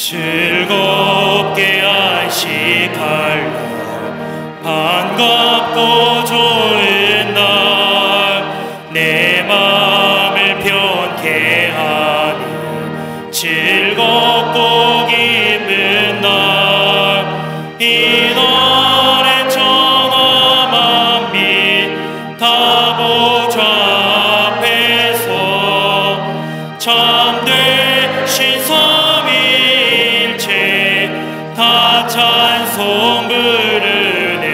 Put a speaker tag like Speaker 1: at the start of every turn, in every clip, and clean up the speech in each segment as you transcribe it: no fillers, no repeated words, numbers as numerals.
Speaker 1: 즐겁게 안식할 날, 반갑고 좋은 날, 내 맘을 편케 하니 즐겁고 기쁜 날, 이 날에 천하 만민 다 보좌 앞에서 참되신 삼위일체 다 찬송 부르네.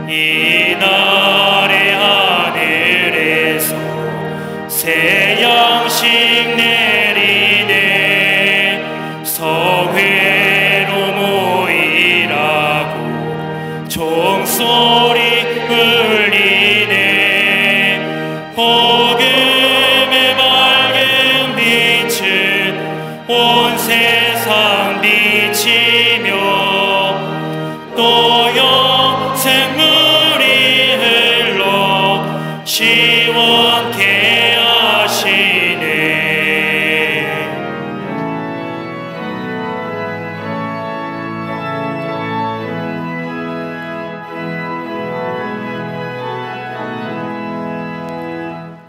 Speaker 1: 이 날의 하늘에서 새 양식 내리네. 성회로 모이라고 종소리 울리네. 복음의 밝은 빛은 온 세상 비치며 또 영생물이 흘러 시원케 하시네.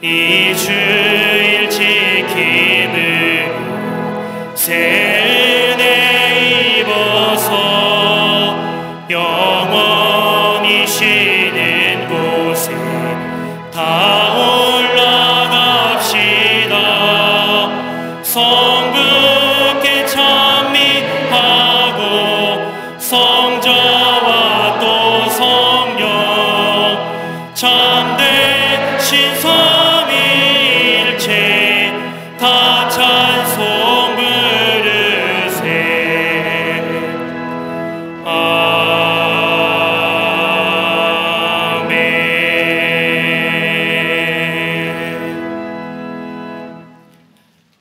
Speaker 1: 이 주일 지킴을 새 은혜 입어서 영원히 쉬는 곳에 다 올라갑시다. 성부께 찬미하고 성자와 또 성령 참되신 삼위일체 다 찬송 부르세.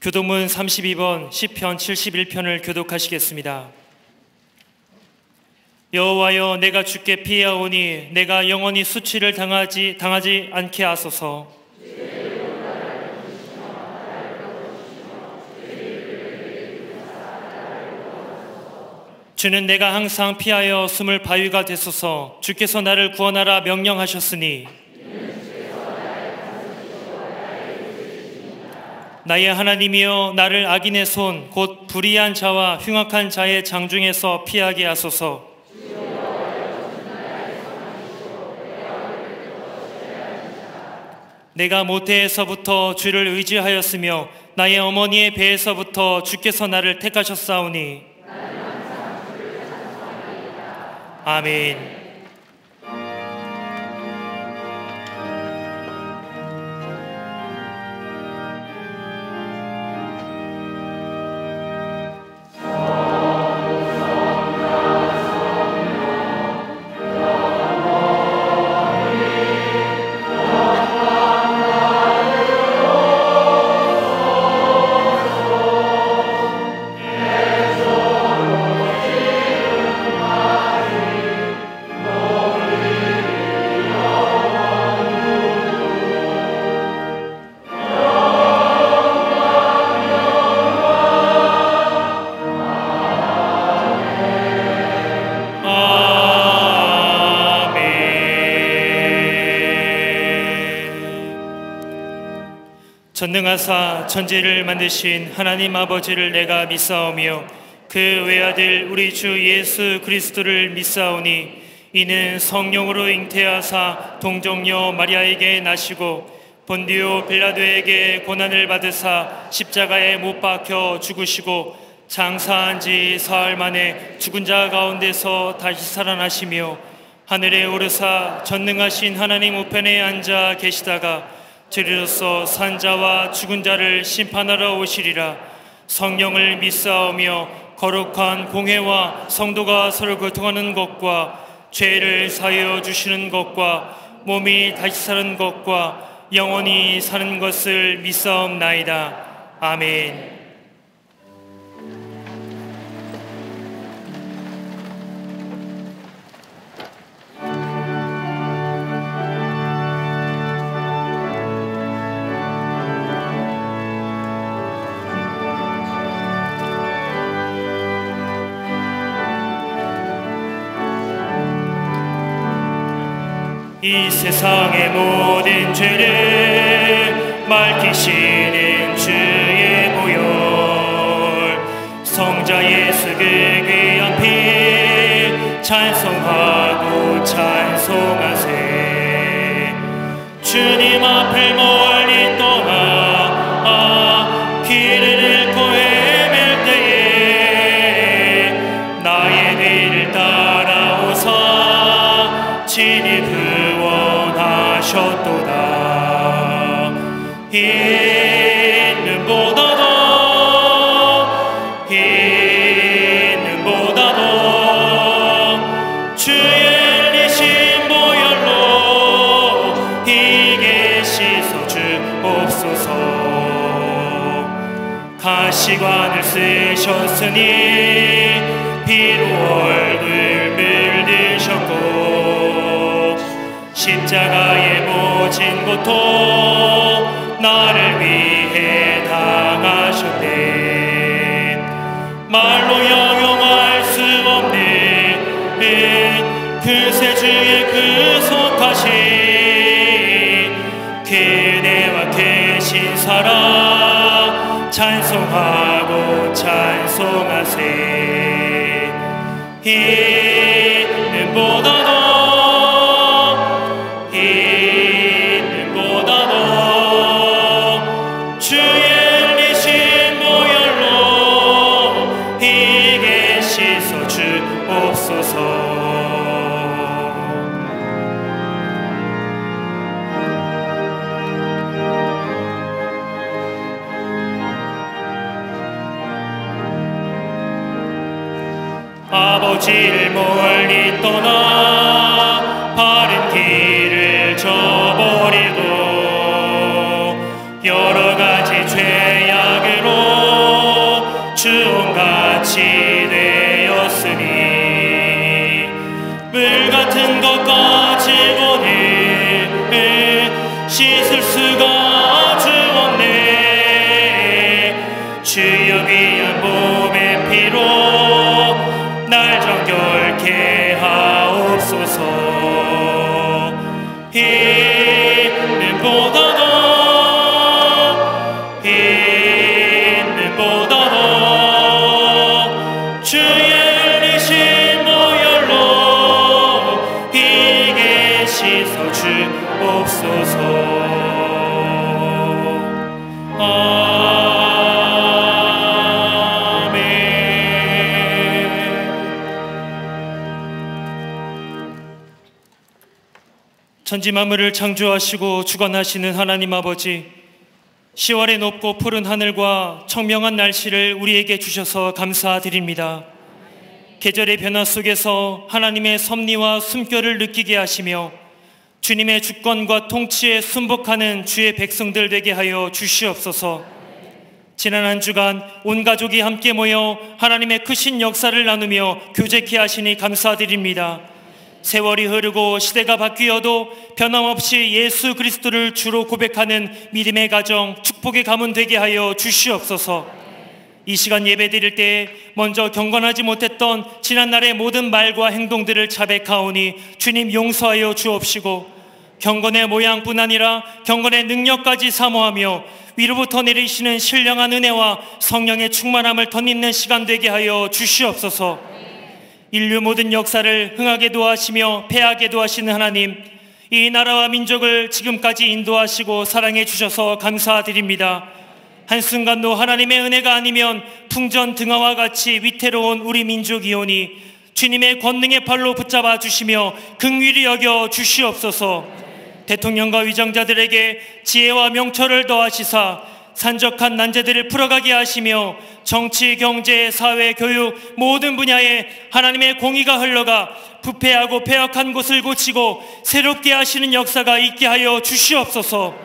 Speaker 1: 교독문 32번 시편 71편을 교독하시겠습니다. 여호와여, 내가 주께 피하오니 내가 영원히 수치를 당하지 않게 하소서. 주는 내가 항상 피하여 숨을 바위가 되소서. 주께서 나를 구원하라 명령하셨으니 나의 하나님이여, 나를 악인의 손 곧 불의한 자와 흉악한 자의 장중에서 피하게 하소서. 내가 모태에서부터 주를 의지하였으며 나의 어머니의 배에서부터 주께서 나를 택하셨사오니 아멘. 전능하사 천지를 만드신 하나님 아버지를 내가 믿사오며 그 외아들 우리 주 예수 그리스도를 믿사오니 이는 성령으로 잉태하사 동정녀 마리아에게 나시고 본디오 빌라도에게 고난을 받으사 십자가에 못 박혀 죽으시고 장사한 지 사흘 만에 죽은 자 가운데서 다시 살아나시며 하늘에 오르사 전능하신 하나님 우편에 앉아 계시다가 저리로서 산자와 죽은 자를 심판하러 오시리라. 성령을 믿사오며 거룩한 공회와 성도가 서로 교통하는 것과 죄를 사하여 주시는 것과 몸이 다시 사는 것과 영원히 사는 것을 믿사옵나이다. 아멘. 이 세상의 모든 죄를 맑히시는 주의 보혈, 성자 예수 그 귀한 피 찬송하고 찬송하세. 주님 앞을 멀리 떠나 길을 잃고 헤맬 때에 나의 뒤를 따라오사 친히 구원하셨도다. 있는 보다도 주의 흘리신 보혈로 희게 씻어 주옵소서. 가시관을 쓰셨으니 피로 얼굴 물드셨고 십자가의 모진 고통 나를 위해 당하셨네. 말로 형용할 수 없는 그새 주의 그 속하신 그대와 계신 사랑 찬송하고 찬송하세. 있는 보다도 주의 흘리신 보혈로 희게 씻어 주옵소서. 아버지를 멀리 떠나 바른 길을 저버리고 여러 가지 죄악으로 주홍같이 되었으니 물 같은 것 가지고는 씻을 수가 주었네. 주여 귀한 몸의 피로 날 정결케 하옵소서. 있는 보다도 주의 흘리신 보혈로 희게 씻어 주옵소서. 천지 만물을 창조하시고 주관하시는 하나님 아버지, 10월의 높고 푸른 하늘과 청명한 날씨를 우리에게 주셔서 감사드립니다. 계절의 변화 속에서 하나님의 섭리와 숨결을 느끼게 하시며 주님의 주권과 통치에 순복하는 주의 백성들 되게 하여 주시옵소서. 지난 한 주간 온 가족이 함께 모여 하나님의 크신 역사를 나누며 교제케 하시니 감사드립니다. 세월이 흐르고 시대가 바뀌어도 변함없이 예수 그리스도를 주로 고백하는 믿음의 가정, 축복의 가문 되게 하여 주시옵소서. 이 시간 예배 드릴 때 먼저 경건하지 못했던 지난날의 모든 말과 행동들을 자백하오니 주님 용서하여 주옵시고 경건의 모양뿐 아니라 경건의 능력까지 사모하며 위로부터 내리시는 신령한 은혜와 성령의 충만함을 덧입는 시간 되게 하여 주시옵소서. 인류 모든 역사를 흥하게도 하시며 패하게도 하시는 하나님, 이 나라와 민족을 지금까지 인도하시고 사랑해 주셔서 감사드립니다. 한순간도 하나님의 은혜가 아니면 풍전등화와 같이 위태로운 우리 민족이오니 주님의 권능의 팔로 붙잡아 주시며 긍휼히 여겨 주시옵소서. 대통령과 위정자들에게 지혜와 명철을 더하시사 산적한 난제들을 풀어가게 하시며 정치, 경제, 사회, 교육 모든 분야에 하나님의 공의가 흘러가 부패하고 패역한 곳을 고치고 새롭게 하시는 역사가 있게 하여 주시옵소서.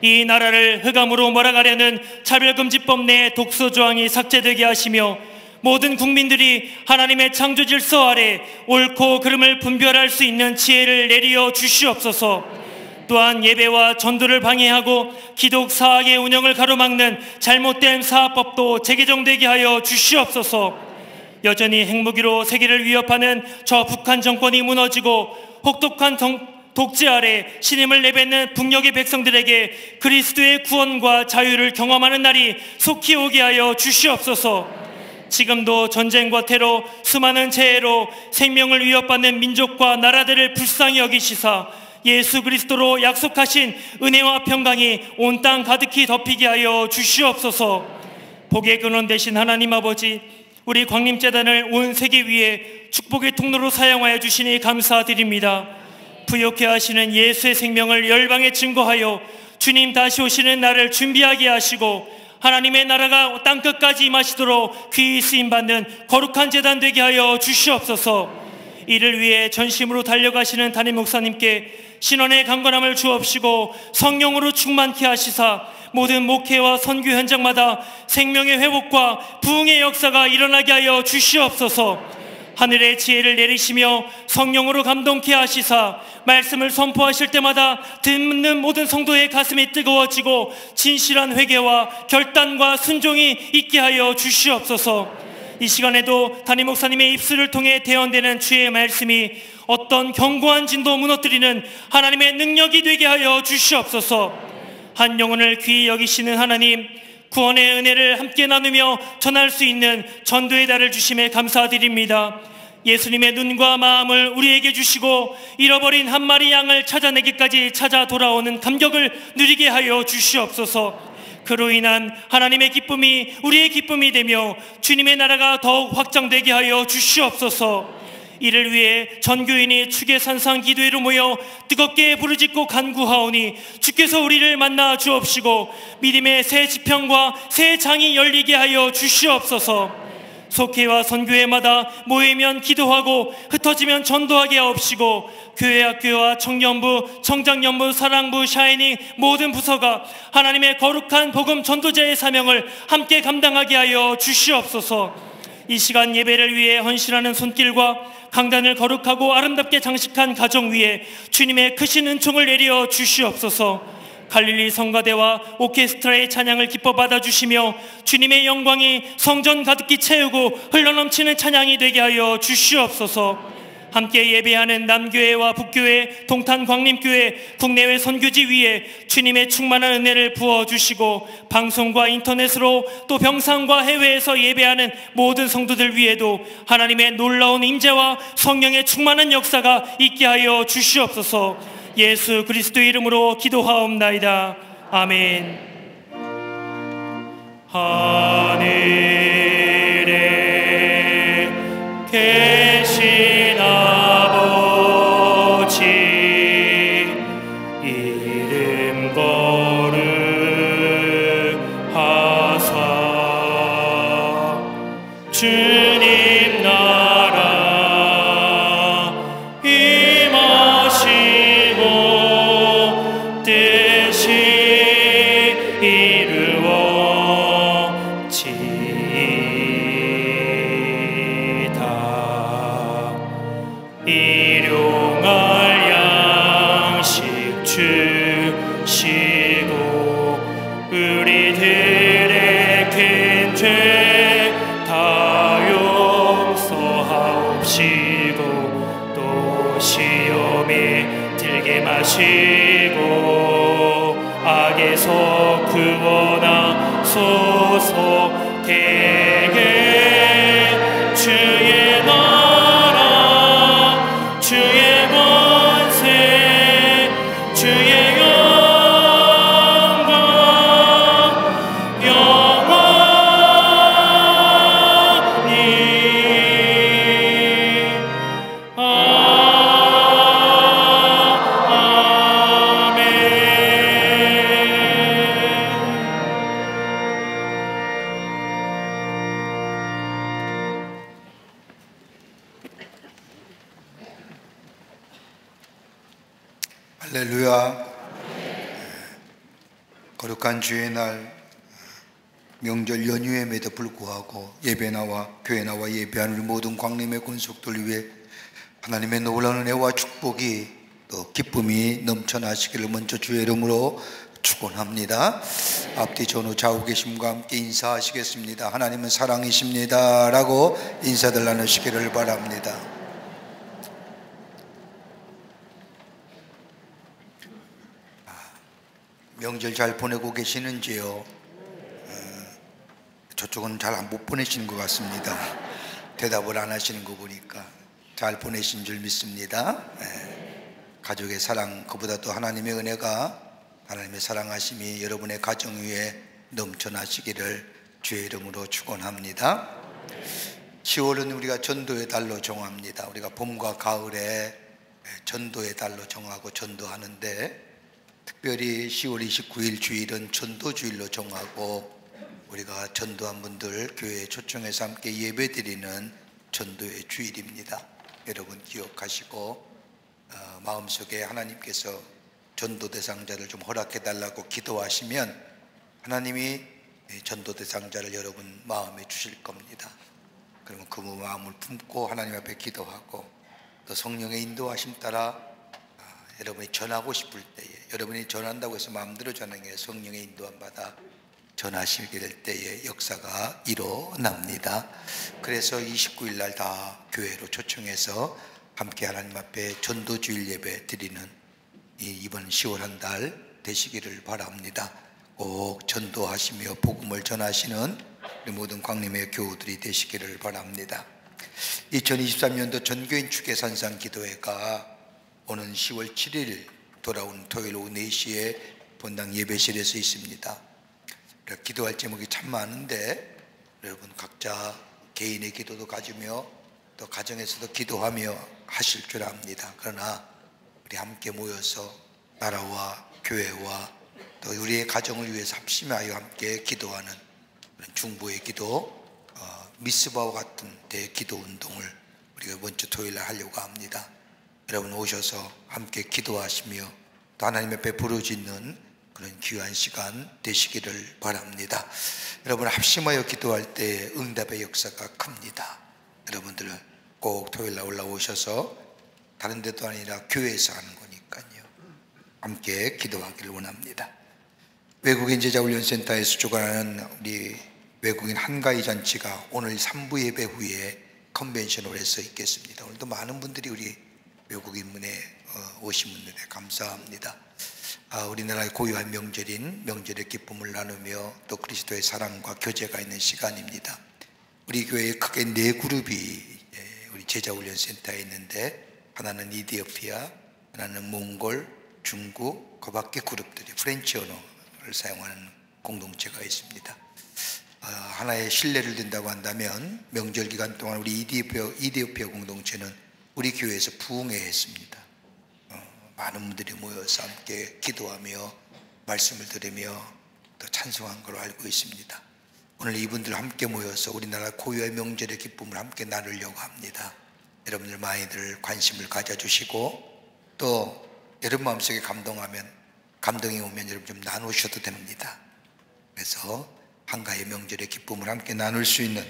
Speaker 1: 이 나라를 흑암으로 몰아가려는 차별금지법 내에 독소조항이 삭제되게 하시며 모든 국민들이 하나님의 창조 질서 아래 옳고 그름을 분별할 수 있는 지혜를 내리어 주시옵소서. 또한 예배와 전도를 방해하고 기독 사학의 운영을 가로막는 잘못된 사학법도 재개정되게 하여 주시옵소서. 여전히 핵무기로 세계를 위협하는 저 북한 정권이 무너지고 혹독한 독재 아래 신임을 내뱉는 북녘의 백성들에게 그리스도의 구원과 자유를 경험하는 날이 속히 오게 하여 주시옵소서. 지금도 전쟁과 테러, 수많은 재해로 생명을 위협받는 민족과 나라들을 불쌍히 여기시사 예수 그리스도로 약속하신 은혜와 평강이 온 땅 가득히 덮이게 하여 주시옵소서. 복의 근원 되신 하나님 아버지, 우리 광림재단을 온 세계 위에 축복의 통로로 사용하여 주시니 감사드립니다. 부욕해 하시는 예수의 생명을 열방에 증거하여 주님 다시 오시는 날을 준비하게 하시고 하나님의 나라가 땅끝까지 임하시도록 귀히 쓰임받는 거룩한 재단 되게 하여 주시옵소서. 이를 위해 전심으로 달려가시는 담임 목사님께 신원의 강건함을 주옵시고 성령으로 충만케 하시사 모든 목회와 선교 현장마다 생명의 회복과 부흥의 역사가 일어나게 하여 주시옵소서. 하늘의 지혜를 내리시며 성령으로 감동케 하시사 말씀을 선포하실 때마다 듣는 모든 성도의 가슴이 뜨거워지고 진실한 회개와 결단과 순종이 있게 하여 주시옵소서. 이 시간에도 담임 목사님의 입술을 통해 대언되는 주의 말씀이 어떤 견고한 진도 무너뜨리는 하나님의 능력이 되게 하여 주시옵소서. 한 영혼을 귀히 여기시는 하나님, 구원의 은혜를 함께 나누며 전할 수 있는 전도의 달을 주심에 감사드립니다. 예수님의 눈과 마음을 우리에게 주시고 잃어버린 한 마리 양을 찾아내기까지 찾아 돌아오는 감격을 누리게 하여 주시옵소서. 그로 인한 하나님의 기쁨이 우리의 기쁨이 되며 주님의 나라가 더욱 확장되게 하여 주시옵소서. 이를 위해 전교인이 주의 산상 기도회로 모여 뜨겁게 부르짖고 간구하오니 주께서 우리를 만나 주옵시고 믿음의 새 지평과 새 장이 열리게 하여 주시옵소서. 속회와 선교회마다 모이면 기도하고 흩어지면 전도하게 하옵시고 교회 학교와 청년부, 청장년부, 사랑부, 샤이닝 모든 부서가 하나님의 거룩한 복음 전도자의 사명을 함께 감당하게 하여 주시옵소서. 이 시간 예배를 위해 헌신하는 손길과 강단을 거룩하고 아름답게 장식한 가정 위에 주님의 크신 은총을 내려 주시옵소서. 갈릴리 성가대와 오케스트라의 찬양을 기뻐 받아주시며 주님의 영광이 성전 가득히 채우고 흘러넘치는 찬양이 되게 하여 주시옵소서. 함께 예배하는 남교회와 북교회, 동탄광림교회, 국내외 선교지 위에 주님의 충만한 은혜를 부어주시고 방송과 인터넷으로 또 병상과 해외에서 예배하는 모든 성도들 위에도 하나님의 놀라운 임재와 성령의 충만한 역사가 있게 하여 주시옵소서. 예수 그리스도의 이름으로 기도하옵나이다. 아멘. 하늘에 계신 아버지 이름 거룩하사 주님 나라 임하시고 뜻이 이루어지이다. 일용할 양식 주시고 우리들의 큰 죄 다 용서하옵시고 또 시험에 들게 마시고 악에서 구원하소서. 대개 주의 나라 주의 권세 주의 영광 영원히 아멘.
Speaker 2: 할렐루야. 거룩한 주의 날 명절 연휴임에도 불구하고 예배 나와 교회 나와 예배하는 우리 모든 광림의 권속들 위해 하나님의 놀라운 은혜와 축복이 또 기쁨이 넘쳐나시기를 먼저 주의 이름으로 축원합니다. 앞뒤 전후 좌우 계심과 함께 인사하시겠습니다. 하나님은 사랑이십니다 라고 인사들 나누시기를 바랍니다. 명절 잘 보내고 계시는지요? 저쪽은 잘 못 보내시는 것 같습니다. 대답을 안 하시는 거 보니까 잘 보내신 줄 믿습니다. 가족의 사랑, 그보다 또 하나님의 은혜가, 하나님의 사랑하심이 여러분의 가정 위에 넘쳐나시기를 주의 이름으로 축원합니다. 10월은 우리가 전도의 달로 정합니다. 우리가 봄과 가을에 전도의 달로 정하고 전도하는데, 특별히 10월 29일 주일은 전도주일로 정하고, 우리가 전도한 분들 교회에 초청해서 함께 예배드리는 전도의 주일입니다. 여러분 기억하시고 마음속에 하나님께서 전도 대상자를 좀 허락해 달라고 기도하시면 하나님이 전도 대상자를 여러분 마음에 주실 겁니다. 그러면 그 마음을 품고 하나님 앞에 기도하고, 또 성령의 인도하심 따라 여러분이 전하고 싶을 때에, 여러분이 전한다고 해서 마음대로 전하는 게 성령의 인도함 받아 전하시게 될 때에 역사가 일어납니다. 그래서 29일 날 다 교회로 초청해서 함께 하나님 앞에 전도주일 예배 드리는 이번 10월 한 달 되시기를 바랍니다. 꼭 전도하시며 복음을 전하시는 우리 모든 광림의 교우들이 되시기를 바랍니다. 2023년도 전교인 축계산상 기도회가 오는 10월 7일 돌아온 토요일 오후 4시에 본당 예배실에서 있습니다. 기도할 제목이 참 많은데 여러분 각자 개인의 기도도 가지며 또 가정에서도 기도하며 하실 줄 압니다. 그러나 우리 함께 모여서 나라와 교회와 또 우리의 가정을 위해서 합심하여 함께 기도하는 그런 중보의 기도, 미스바와 같은 대기도 운동을 우리가 이번 주 토요일 날 하려고 합니다. 여러분 오셔서 함께 기도하시며 또 하나님 앞에 부르짖는 그런 귀한 시간 되시기를 바랍니다. 여러분 합심하여 기도할 때 응답의 역사가 큽니다. 여러분들 꼭 토요일 날 올라오셔서 다른 데도 아니라 교회에서 하는 거니까요. 함께 기도하기를 원합니다. 외국인 제자훈련센터에서 주관하는 우리 외국인 한가위 잔치가 오늘 3부 예배 후에 컨벤션홀에서 있겠습니다. 오늘도 많은 분들이 우리 외국인 분에 오신 분들에 감사합니다. 우리나라의 고유한 명절인 명절의 기쁨을 나누며 또 그리스도의 사랑과 교제가 있는 시간입니다. 우리 교회에 크게 4그룹이 우리 제자훈련센터에 있는데, 하나는 이디오피아, 하나는 몽골, 중국, 그 밖에 그룹들이 프렌치 언어를 사용하는 공동체가 있습니다. 하나의 신뢰를 든다고 한다면 명절 기간 동안 우리 이디오피아 공동체는 우리 교회에서 부흥회했습니다. 많은 분들이 모여서 함께 기도하며 말씀을 들으며 또 찬송한 걸로 알고 있습니다. 오늘 이분들 함께 모여서 우리나라 고유의 명절의 기쁨을 함께 나누려고 합니다. 여러분들 많이들 관심을 가져주시고, 또 여러분 마음속에 감동이 오면 여러분 좀 나누셔도 됩니다. 그래서 한가위 명절의 기쁨을 함께 나눌 수 있는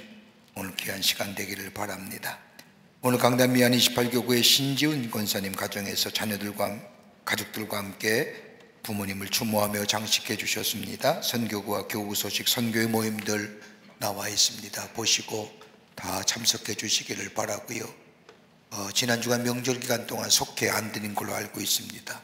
Speaker 2: 오늘 귀한 시간 되기를 바랍니다. 오늘 강단 미안 28교구의 신지훈 권사님 가정에서 가족들과 함께 부모님을 추모하며 장식해 주셨습니다. 선교구와 교구 소식 선교의 모임들 나와 있습니다. 보시고 다 참석해 주시기를 바라고요. 지난 주간 명절 기간 동안 속회 안 드린 걸로 알고 있습니다.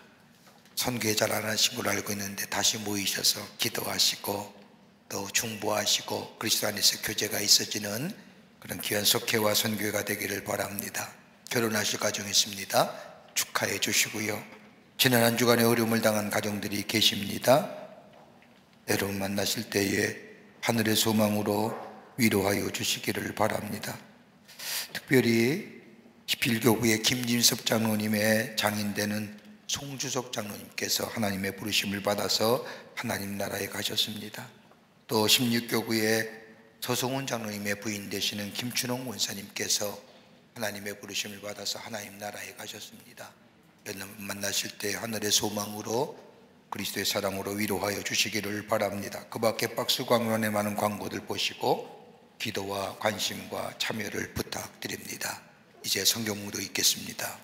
Speaker 2: 선교회 잘 안 하신 걸로 알고 있는데 다시 모이셔서 기도하시고 또 중보하시고 그리스도 안에서 교제가 있어지는 그런 귀한 속회와 선교회가 되기를 바랍니다. 결혼하실 가정이 있습니다. 축하해 주시고요. 지난 한 주간에 어려움을 당한 가정들이 계십니다. 여러분 만나실 때에 하늘의 소망으로 위로하여 주시기를 바랍니다. 특별히 11교구의 김진섭 장로님의 장인되는 송주석 장로님께서 하나님의 부르심을 받아서 하나님 나라에 가셨습니다. 또 16교구의 서성훈 장로님의 부인 되시는 김춘홍 원사님께서 하나님의 부르심을 받아서 하나님 나라에 가셨습니다. 여러분 만나실 때 하늘의 소망으로 그리스도의 사랑으로 위로하여 주시기를 바랍니다. 그 밖에 박스 광론에 많은 광고들 보시고 기도와 관심과 참여를 부탁드립니다. 이제 성경 묵도 있겠습니다.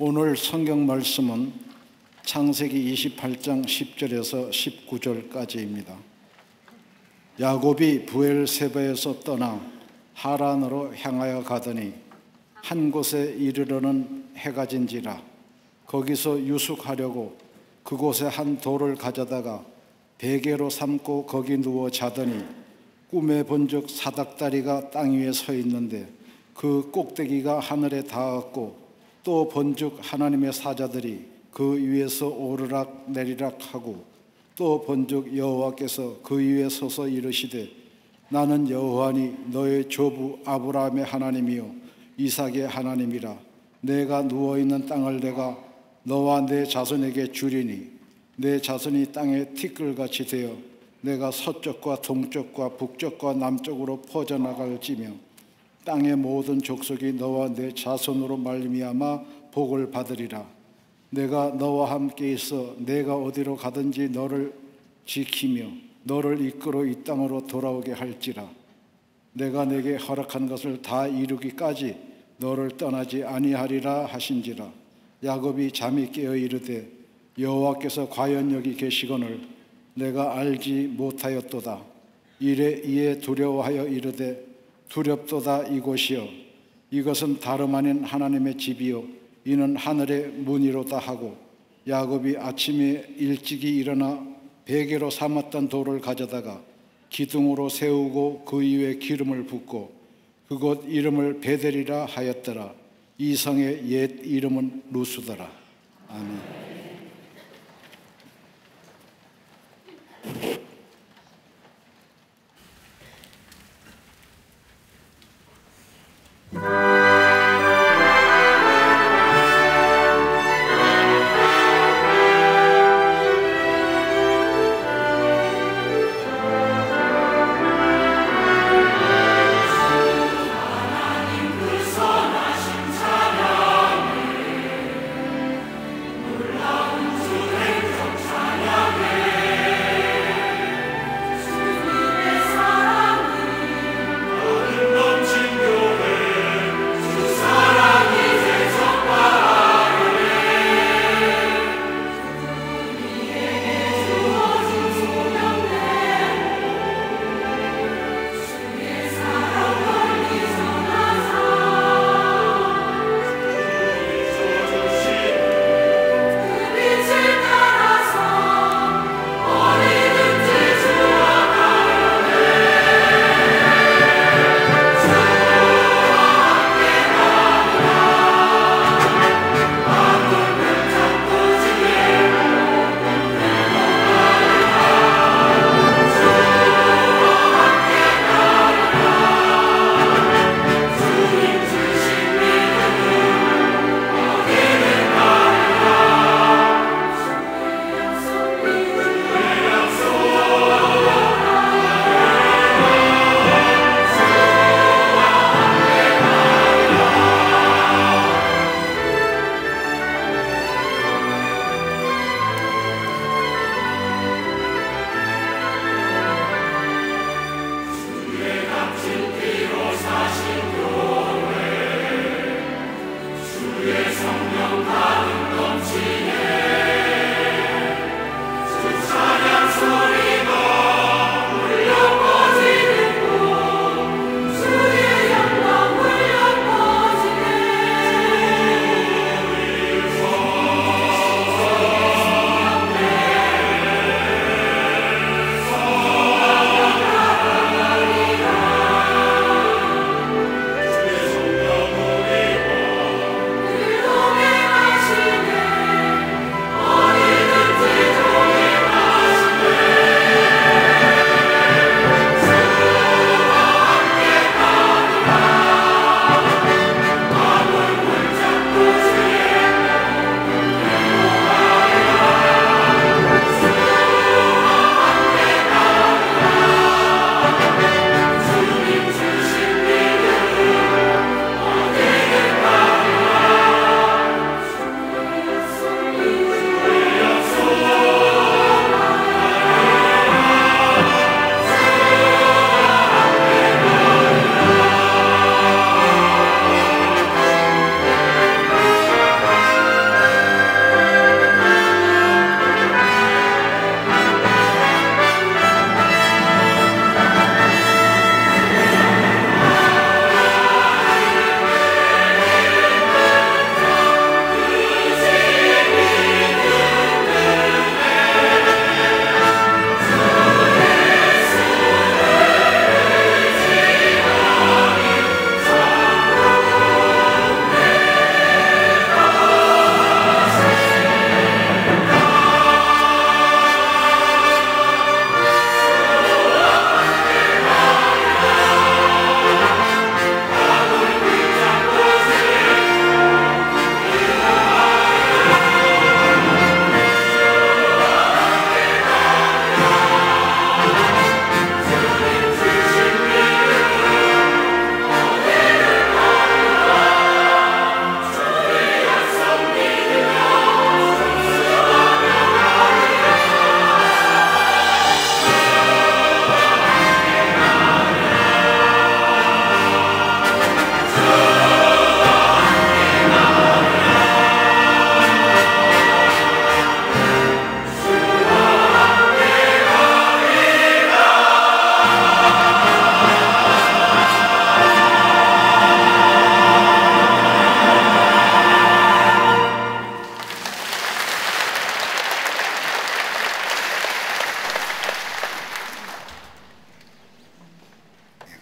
Speaker 3: 오늘 성경 말씀은 창세기 28장 10절에서 19절까지입니다. 야곱이 브엘세바에서 떠나 하란으로 향하여 가더니 한 곳에 이르러는 해가 진지라. 거기서 유숙하려고 그곳에 한 돌을 가져다가 베개로 삼고 거기 누워 자더니 꿈에 본즉 사닥다리가 땅 위에 서 있는데 그 꼭대기가 하늘에 닿았고 또 본즉 하나님의 사자들이 그 위에서 오르락 내리락 하고 또 본즉 여호와께서 그 위에 서서 이르시되 나는 여호와니 너의 조부 아브라함의 하나님이요 이삭의 하나님이라. 내가 누워있는 땅을 내가 너와 내 자손에게 주리니 내 자손이 땅의 티끌같이 되어 내가 서쪽과 동쪽과 북쪽과 남쪽으로 퍼져나갈지며 땅의 모든 족속이 너와 내 자손으로 말미암아 복을 받으리라. 내가 너와 함께 있어 내가 어디로 가든지 너를 지키며 너를 이끌어 이 땅으로 돌아오게 할지라. 내가 내게 허락한 것을 다 이루기까지 너를 떠나지 아니하리라 하신지라. 야곱이 잠이 깨어 이르되 여호와께서 과연 여기 계시거늘 내가 알지 못하였도다. 이에 두려워하여 이르되 두렵도다. 이곳이여 이것은 다름 아닌 하나님의 집이요 이는 하늘의 문이로다 하고 야곱이 아침에 일찍이 일어나 베개로 삼았던 돌을 가져다가 기둥으로 세우고 그 위에 기름을 붓고 그곳 이름을 베델이라 하였더라. 이 성의 옛 이름은 루스더라. 아멘.
Speaker 4: 하나님 그 선하신 찬양을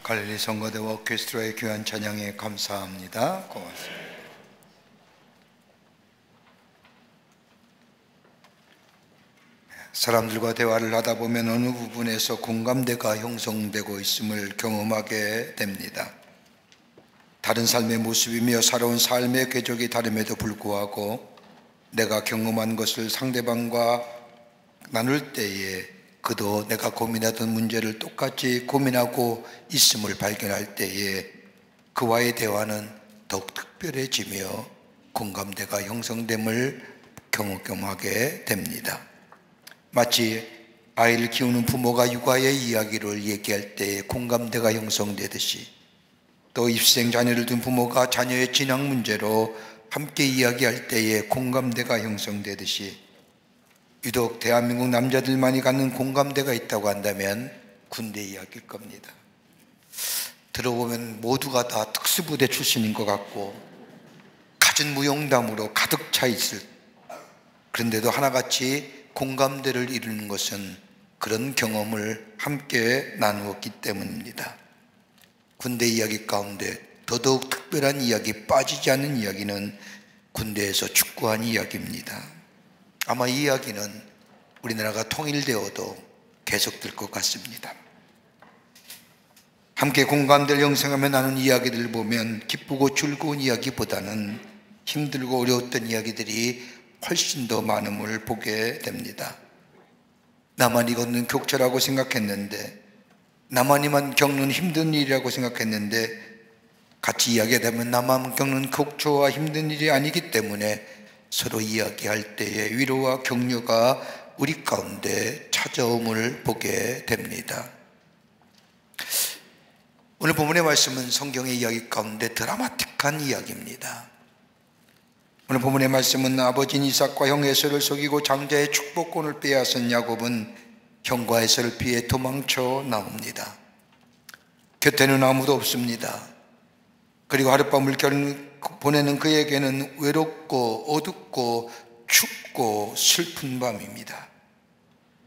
Speaker 2: 갈릴리 성가대와 오케스트라의 귀한 찬양에 감사합니다. 고맙습니다. 사람들과 대화를 하다 보면 어느 부분에서 공감대가 형성되고 있음을 경험하게 됩니다. 다른 삶의 모습이며 살아온 삶의 궤적이 다름에도 불구하고 내가 경험한 것을 상대방과 나눌 때에 그도 내가 고민하던 문제를 똑같이 고민하고 있음을 발견할 때에 그와의 대화는 더욱 특별해지며 공감대가 형성됨을 경험하게 됩니다. 마치 아이를 키우는 부모가 육아의 이야기를 얘기할 때에 공감대가 형성되듯이, 또 입시생 자녀를 둔 부모가 자녀의 진학 문제로 함께 이야기할 때에 공감대가 형성되듯이, 유독 대한민국 남자들만이 갖는 공감대가 있다고 한다면 군대 이야기일 겁니다. 들어보면 모두가 다 특수부대 출신인 것 같고 갖은 무용담으로 가득 차 있을, 그런데도 하나같이 공감대를 이루는 것은 그런 경험을 함께 나누었기 때문입니다. 군대 이야기 가운데 더더욱 특별한 이야기, 빠지지 않는 이야기는 군대에서 축구한 이야기입니다. 아마 이 이야기는 우리나라가 통일되어도 계속될 것 같습니다. 함께 공감대를 형성하며 나눈 이야기들을 보면 기쁘고 즐거운 이야기보다는 힘들고 어려웠던 이야기들이 훨씬 더 많음을 보게 됩니다. 나만이 겪는 격차라고 생각했는데, 나만이만 겪는 힘든 일이라고 생각했는데, 같이 이야기하다면 나만 겪는 격초와 힘든 일이 아니기 때문에 서로 이야기할 때에 위로와 격려가 우리 가운데 찾아옴을 보게 됩니다. 오늘 본문의 말씀은 성경의 이야기 가운데 드라마틱한 이야기입니다. 오늘 본문의 말씀은 아버지인 이삭과 형 에서를 속이고 장자의 축복권을 빼앗은 야곱은 형과 에서를 피해 도망쳐 나옵니다. 곁에는 아무도 없습니다. 그리고 하룻밤을 보내는 그에게는 외롭고 어둡고 춥고 슬픈 밤입니다.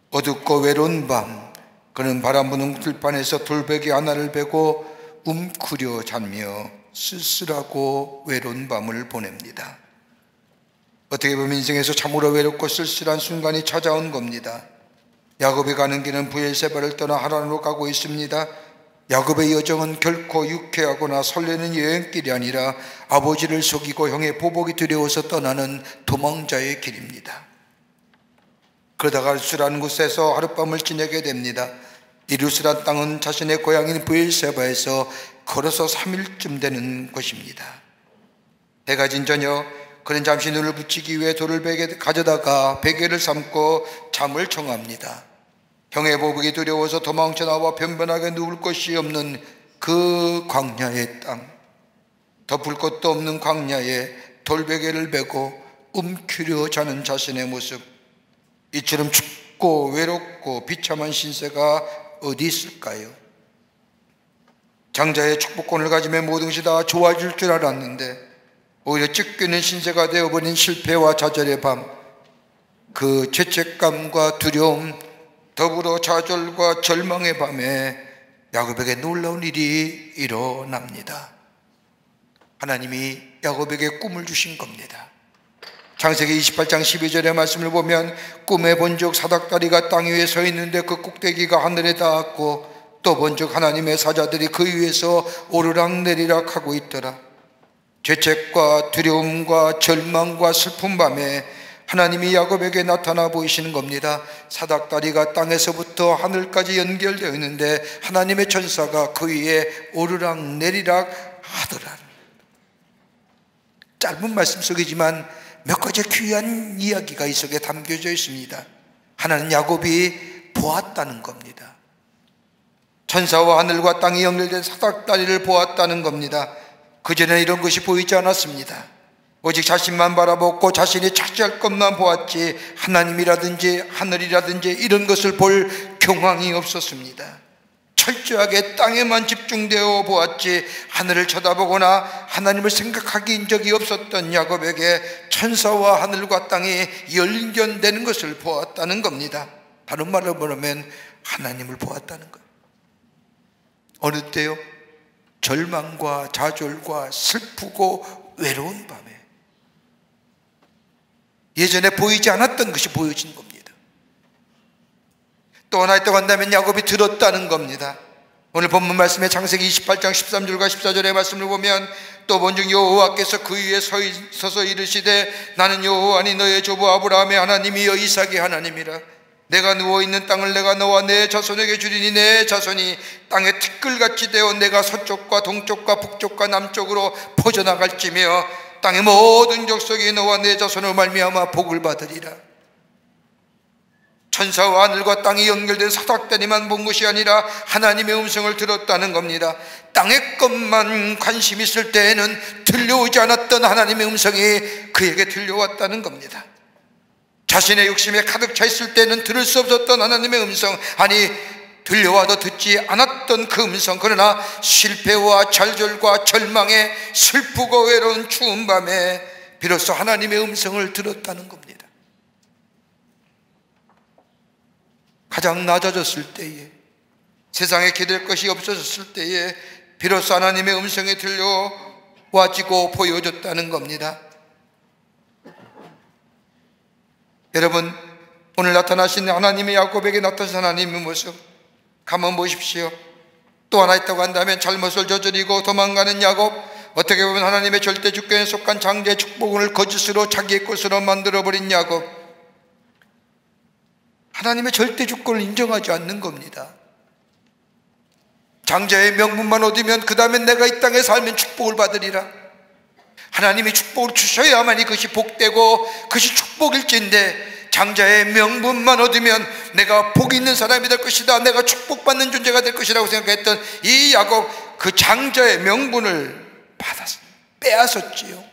Speaker 2: 어둡고 외로운 밤, 그는 바람 부는 들판에서 돌베개 하나를 베고 움크려 자며 쓸쓸하고 외로운 밤을 보냅니다. 어떻게 보면 인생에서 참으로 외롭고 쓸쓸한 순간이 찾아온 겁니다. 야곱이 가는 길은 브엘세바를 떠나 하란으로 가고 있습니다. 야곱의 여정은 결코 유쾌하거나 설레는 여행길이 아니라 아버지를 속이고 형의 보복이 두려워서 떠나는 도망자의 길입니다. 그러다가 루스라는 곳에서 하룻밤을 지내게 됩니다. 이 루스란 땅은 자신의 고향인 브엘세바에서 걸어서 3일쯤 되는 곳입니다. 해가 진 저녁, 그는 잠시 눈을 붙이기 위해 돌을 가져다가 베개를 삼고 잠을 청합니다. 형의 보복이 두려워서 도망쳐 나와 변변하게 누울 곳이 없는 그 광야의 땅, 덮을 것도 없는 광야에 돌베개를 베고 움츠려 자는 자신의 모습, 이처럼 춥고 외롭고 비참한 신세가 어디 있을까요? 장자의 축복권을 가지면 모든 것이 다 좋아질 줄 알았는데 오히려 찢기는 신세가 되어버린 실패와 좌절의 밤, 그 죄책감과 두려움, 더불어 좌절과 절망의 밤에 야곱에게 놀라운 일이 일어납니다. 하나님이 야곱에게 꿈을 주신 겁니다. 창세기 28장 12절의 말씀을 보면 꿈에 본즉 사닥다리가 땅 위에 서 있는데 그 꼭대기가 하늘에 닿았고, 또 본즉 하나님의 사자들이 그 위에서 오르락내리락 하고 있더라. 죄책과 두려움과 절망과 슬픈 밤에 하나님이 야곱에게 나타나 보이시는 겁니다. 사닥다리가 땅에서부터 하늘까지 연결되어 있는데 하나님의 천사가 그 위에 오르락 내리락 하더라. 짧은 말씀 속이지만 몇 가지 귀한 이야기가 이 속에 담겨져 있습니다. 하나는 야곱이 보았다는 겁니다. 천사와 하늘과 땅이 연결된 사닥다리를 보았다는 겁니다. 그전에 이런 것이 보이지 않았습니다. 오직 자신만 바라보고 자신이 차지할 것만 보았지 하나님이라든지 하늘이라든지 이런 것을 볼 경황이 없었습니다. 철저하게 땅에만 집중되어 보았지 하늘을 쳐다보거나 하나님을 생각하기 적이 없었던 야곱에게 천사와 하늘과 땅이 연결되는 것을 보았다는 겁니다. 다른 말로 말하면 하나님을 보았다는 것. 어느 때요? 절망과 좌절과 슬프고 외로운 밤에 예전에 보이지 않았던 것이 보여진 겁니다. 또 하나 있다고 한다면 야곱이 들었다는 겁니다. 오늘 본문 말씀에 창세기 28장 13절과 14절의 말씀을 보면 또 본즉 여호와께서 그 위에 서서 이르시되 나는 여호와니 너의 조부 아브라함의 하나님이여 이삭의 하나님이라. 내가 누워있는 땅을 내가 너와 내 자손에게 주리니 내 자손이 땅의 티끌같이 되어 내가 서쪽과 동쪽과 북쪽과 남쪽으로 퍼져나갈지며 땅의 모든 족속이 너와 내 자손을 말미암아 복을 받으리라. 천사와 하늘과 땅이 연결된 사닥다리만 본 것이 아니라 하나님의 음성을 들었다는 겁니다. 땅의 것만 관심 있을 때에는 들려오지 않았던 하나님의 음성이 그에게 들려왔다는 겁니다. 자신의 욕심에 가득 차 있을 때는 들을 수 없었던 하나님의 음성, 아니 들려와도 듣지 않았던 그 음성, 그러나 실패와 좌절과 절망에 슬프고 외로운 추운 밤에 비로소 하나님의 음성을 들었다는 겁니다. 가장 낮아졌을 때에, 세상에 기댈 것이 없어졌을 때에 비로소 하나님의 음성이 들려와지고 보여줬다는 겁니다. 여러분, 오늘 나타나신 하나님의 야곱에게 나타나신 하나님의 모습 한번 보십시오. 또 하나 있다고 한다면 잘못을 저지르고 도망가는 야곱, 어떻게 보면 하나님의 절대 주권에 속한 장자의 축복을 거짓으로 자기의 것으로 만들어버린 야곱, 하나님의 절대 주권을 인정하지 않는 겁니다. 장자의 명분만 얻으면 그 다음에 내가 이 땅에 살면 축복을 받으리라. 하나님이 축복을 주셔야만이 그것이 복되고 그것이 축복일진데, 장자의 명분만 얻으면 내가 복 있는 사람이 될 것이다, 내가 축복받는 존재가 될 것이라고 생각했던 이 야곱, 그 장자의 명분을 빼앗았지요.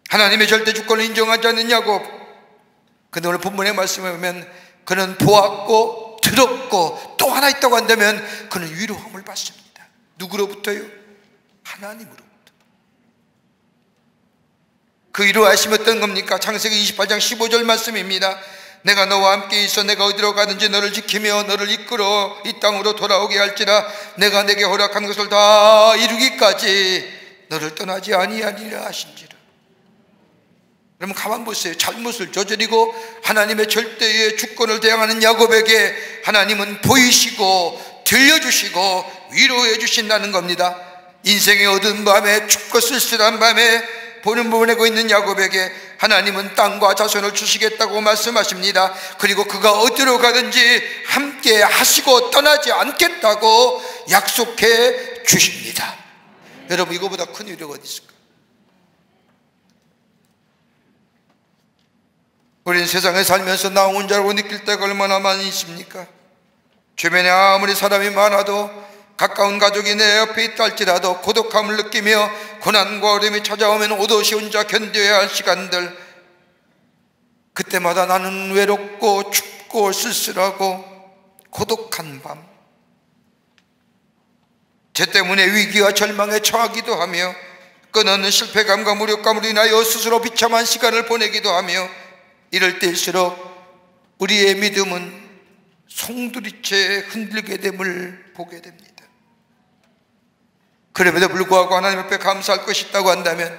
Speaker 2: 하나님의 절대 주권을 인정하지 않는 야곱, 근데 오늘 본문의 말씀을 보면 그는 보았고 들었고 또 하나 있다고 한다면 그는 위로함을 받습니다. 누구로부터요? 하나님으로부터. 그 위로하심이 어떤 겁니까? 창세기 28장 15절 말씀입니다. 내가 너와 함께 있어 내가 어디로 가든지 너를 지키며 너를 이끌어 이 땅으로 돌아오게 할지라. 내가 내게 허락한 것을 다 이루기까지 너를 떠나지 아니하리라 하신지라. 여러분 가만 보세요. 잘못을 저지르고 하나님의 절대의 주권을 대항하는 야곱에게 하나님은 보이시고 들려주시고 위로해 주신다는 겁니다. 인생의 어두운 밤에 춥고 쓸쓸한 밤에 보는 보내고 있는 야곱에게 하나님은 땅과 자손을 주시겠다고 말씀하십니다. 그리고 그가 어디로 가든지 함께 하시고 떠나지 않겠다고 약속해 주십니다. 여러분, 이거보다 큰 위로가 어디 있을까? 우리는 세상에 살면서 나 혼자라고 느낄 때가 얼마나 많이 있습니까? 주변에 아무리 사람이 많아도, 가까운 가족이 내 옆에 있다 할지라도 고독함을 느끼며 고난과 어려움이 찾아오면 오롯이 혼자 견뎌야 할 시간들, 그때마다 나는 외롭고 춥고 쓸쓸하고 고독한 밤, 제 때문에 위기와 절망에 처하기도 하며 끊어없는 실패감과 무력감으로 인하여 스스로 비참한 시간을 보내기도 하며, 이럴 때일수록 우리의 믿음은 송두리째 흔들게 됨을 보게 됩니다. 그럼에도 불구하고 하나님 앞에 감사할 것이 있다고 한다면,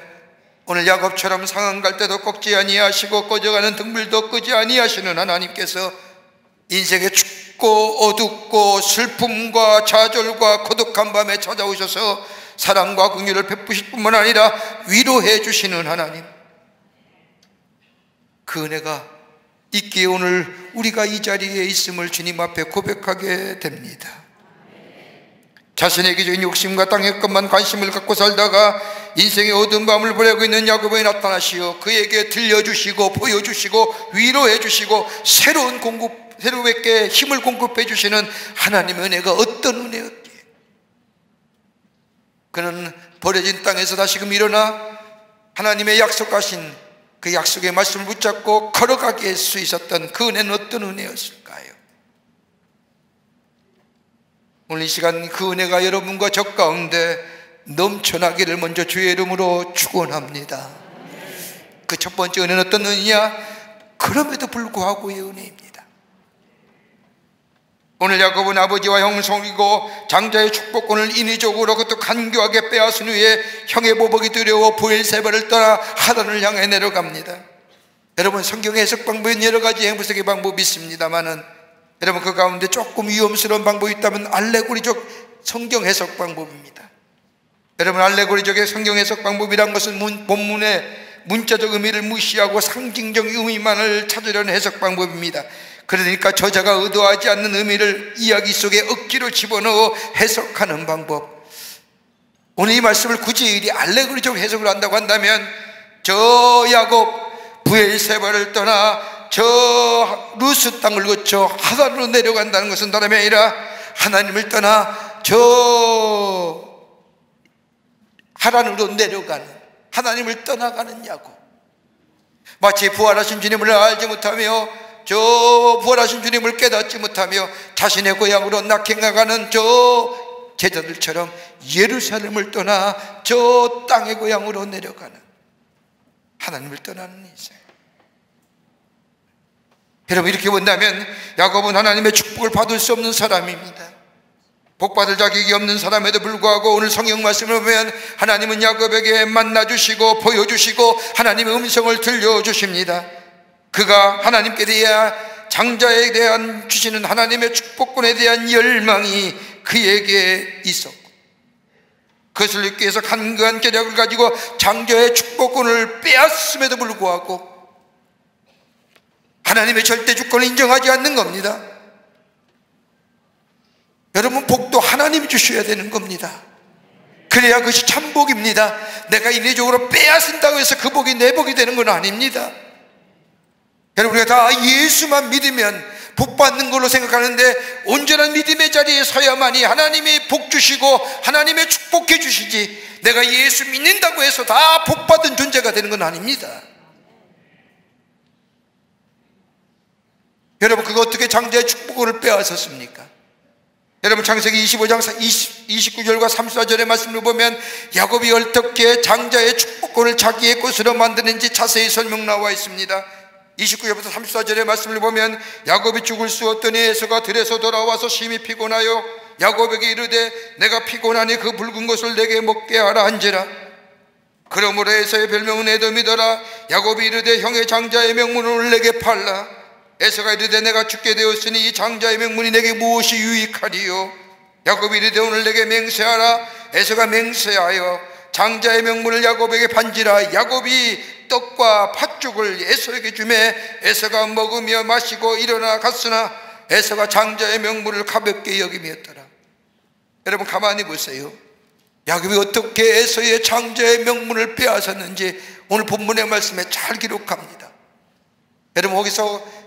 Speaker 2: 오늘 야곱처럼 상한 갈 때도 꺾지 아니하시고 꺼져가는 등불도 끄지 아니하시는 하나님께서 인생의 춥고 어둡고 슬픔과 좌절과 고독한 밤에 찾아오셔서 사랑과 긍휼을 베푸실 뿐만 아니라 위로해 주시는 하나님, 그 은혜가 있기에 오늘 우리가 이 자리에 있음을 주님 앞에 고백하게 됩니다. 자신의 기적인 욕심과 땅의 것만 관심을 갖고 살다가 인생의 어두운 밤을 보내고 있는 야곱에 나타나시어 그에게 들려주시고 보여주시고 위로해 주시고 새롭게 힘을 공급해 주시는 하나님의 은혜가 어떤 은혜였기에 그는 버려진 땅에서 다시금 일어나 하나님의 약속하신 그 약속의 말씀을 붙잡고 걸어가게 할 수 있었던 그 은혜는 어떤 은혜였을까요? 오늘 이 시간 그 은혜가 여러분과 저 가운데 넘쳐나기를 먼저 주의 이름으로 축원합니다. 그 첫 번째 은혜는 어떤 은혜냐? 그럼에도 불구하고의 은혜입니다. 오늘 야곱은 아버지와 형 속이고 장자의 축복권을 인위적으로 그것도 간교하게 빼앗은 후에 형의 보복이 두려워 브엘세바를 떠나 하단을 향해 내려갑니다. 여러분, 성경 해석 방법은 여러 가지 해석의 방법이 있습니다만은 여러분, 그 가운데 조금 위험스러운 방법이 있다면 알레고리적 성경 해석 방법입니다. 여러분, 알레고리적의 성경 해석 방법이란 것은 본문의 문자적 의미를 무시하고 상징적 의미만을 찾으려는 해석 방법입니다. 그러니까 저자가 의도하지 않는 의미를 이야기 속에 억지로 집어넣어 해석하는 방법. 오늘 이 말씀을 굳이 이 알레고리적 해석을 한다고 한다면 저 야곱 브엘세바를 떠나 저 루스 땅을 거쳐 하단으로 내려간다는 것은 다름이 아니라 하나님을 떠나 저 하단으로 내려가는, 하나님을 떠나가는 야곱. 마치 부활하신 주님을 알지 못하며 저 부활하신 주님을 깨닫지 못하며 자신의 고향으로 낙행나가는 저 제자들처럼 예루살렘을 떠나 저 땅의 고향으로 내려가는, 하나님을 떠나는 인생. 여러분, 이렇게 본다면 야곱은 하나님의 축복을 받을 수 없는 사람입니다. 복받을 자격이 없는 사람에도 불구하고 오늘 성경 말씀을 보면 하나님은 야곱에게 만나주시고 보여주시고 하나님의 음성을 들려주십니다. 그가 하나님께 대한, 장자에 대한 주시는 하나님의 축복권에 대한 열망이 그에게 있었고, 그것을 얻기 위해서 간교한 계략을 가지고 장자의 축복권을 빼앗음에도 불구하고 하나님의 절대 주권을 인정하지 않는 겁니다. 여러분, 복도 하나님이 주셔야 되는 겁니다. 그래야 그것이 참 복입니다. 내가 인위적으로 빼앗은다고 해서 그 복이 내 복이 되는 건 아닙니다. 여러분, 우리가 다 예수만 믿으면 복 받는 걸로 생각하는데 온전한 믿음의 자리에 서야만이 하나님이 복 주시고 하나님의 축복해 주시지, 내가 예수 믿는다고 해서 다 복 받은 존재가 되는 건 아닙니다. 여러분, 그거 어떻게 장자의 축복을 빼앗았습니까? 여러분, 창세기 25장 29절과 34절의 말씀을 보면 야곱이 어떻게 장자의 축복권을 자기의 것으로 만드는지 자세히 설명 나와 있습니다. 29절부터 34절의 말씀을 보면 야곱이 죽을 수 없더니 에서가 들에서 돌아와서 심히 피곤하여 야곱에게 이르되 내가 피곤하니 그 붉은 것을 내게 먹게 하라 한지라. 그러므로 에서의 별명은 에돔이더라. 야곱이 이르되 형의 장자의 명문을 내게 팔라. 에서가 이르되 내가 죽게 되었으니 이 장자의 명문이 내게 무엇이 유익하리요? 야곱이 이르되 오늘 내게 맹세하라. 에서가 맹세하여 장자의 명문을 야곱에게 판지라. 야곱이 떡과 팥죽을 에서에게 주매 에서가 먹으며 마시고 일어나 갔으나 에서가 장자의 명문을 가볍게 여김이었더라. 여러분, 가만히 보세요. 야곱이 어떻게 에서의 장자의 명문을 빼앗았는지 오늘 본문의 말씀에 잘 기록합니다. 여러분, 거기서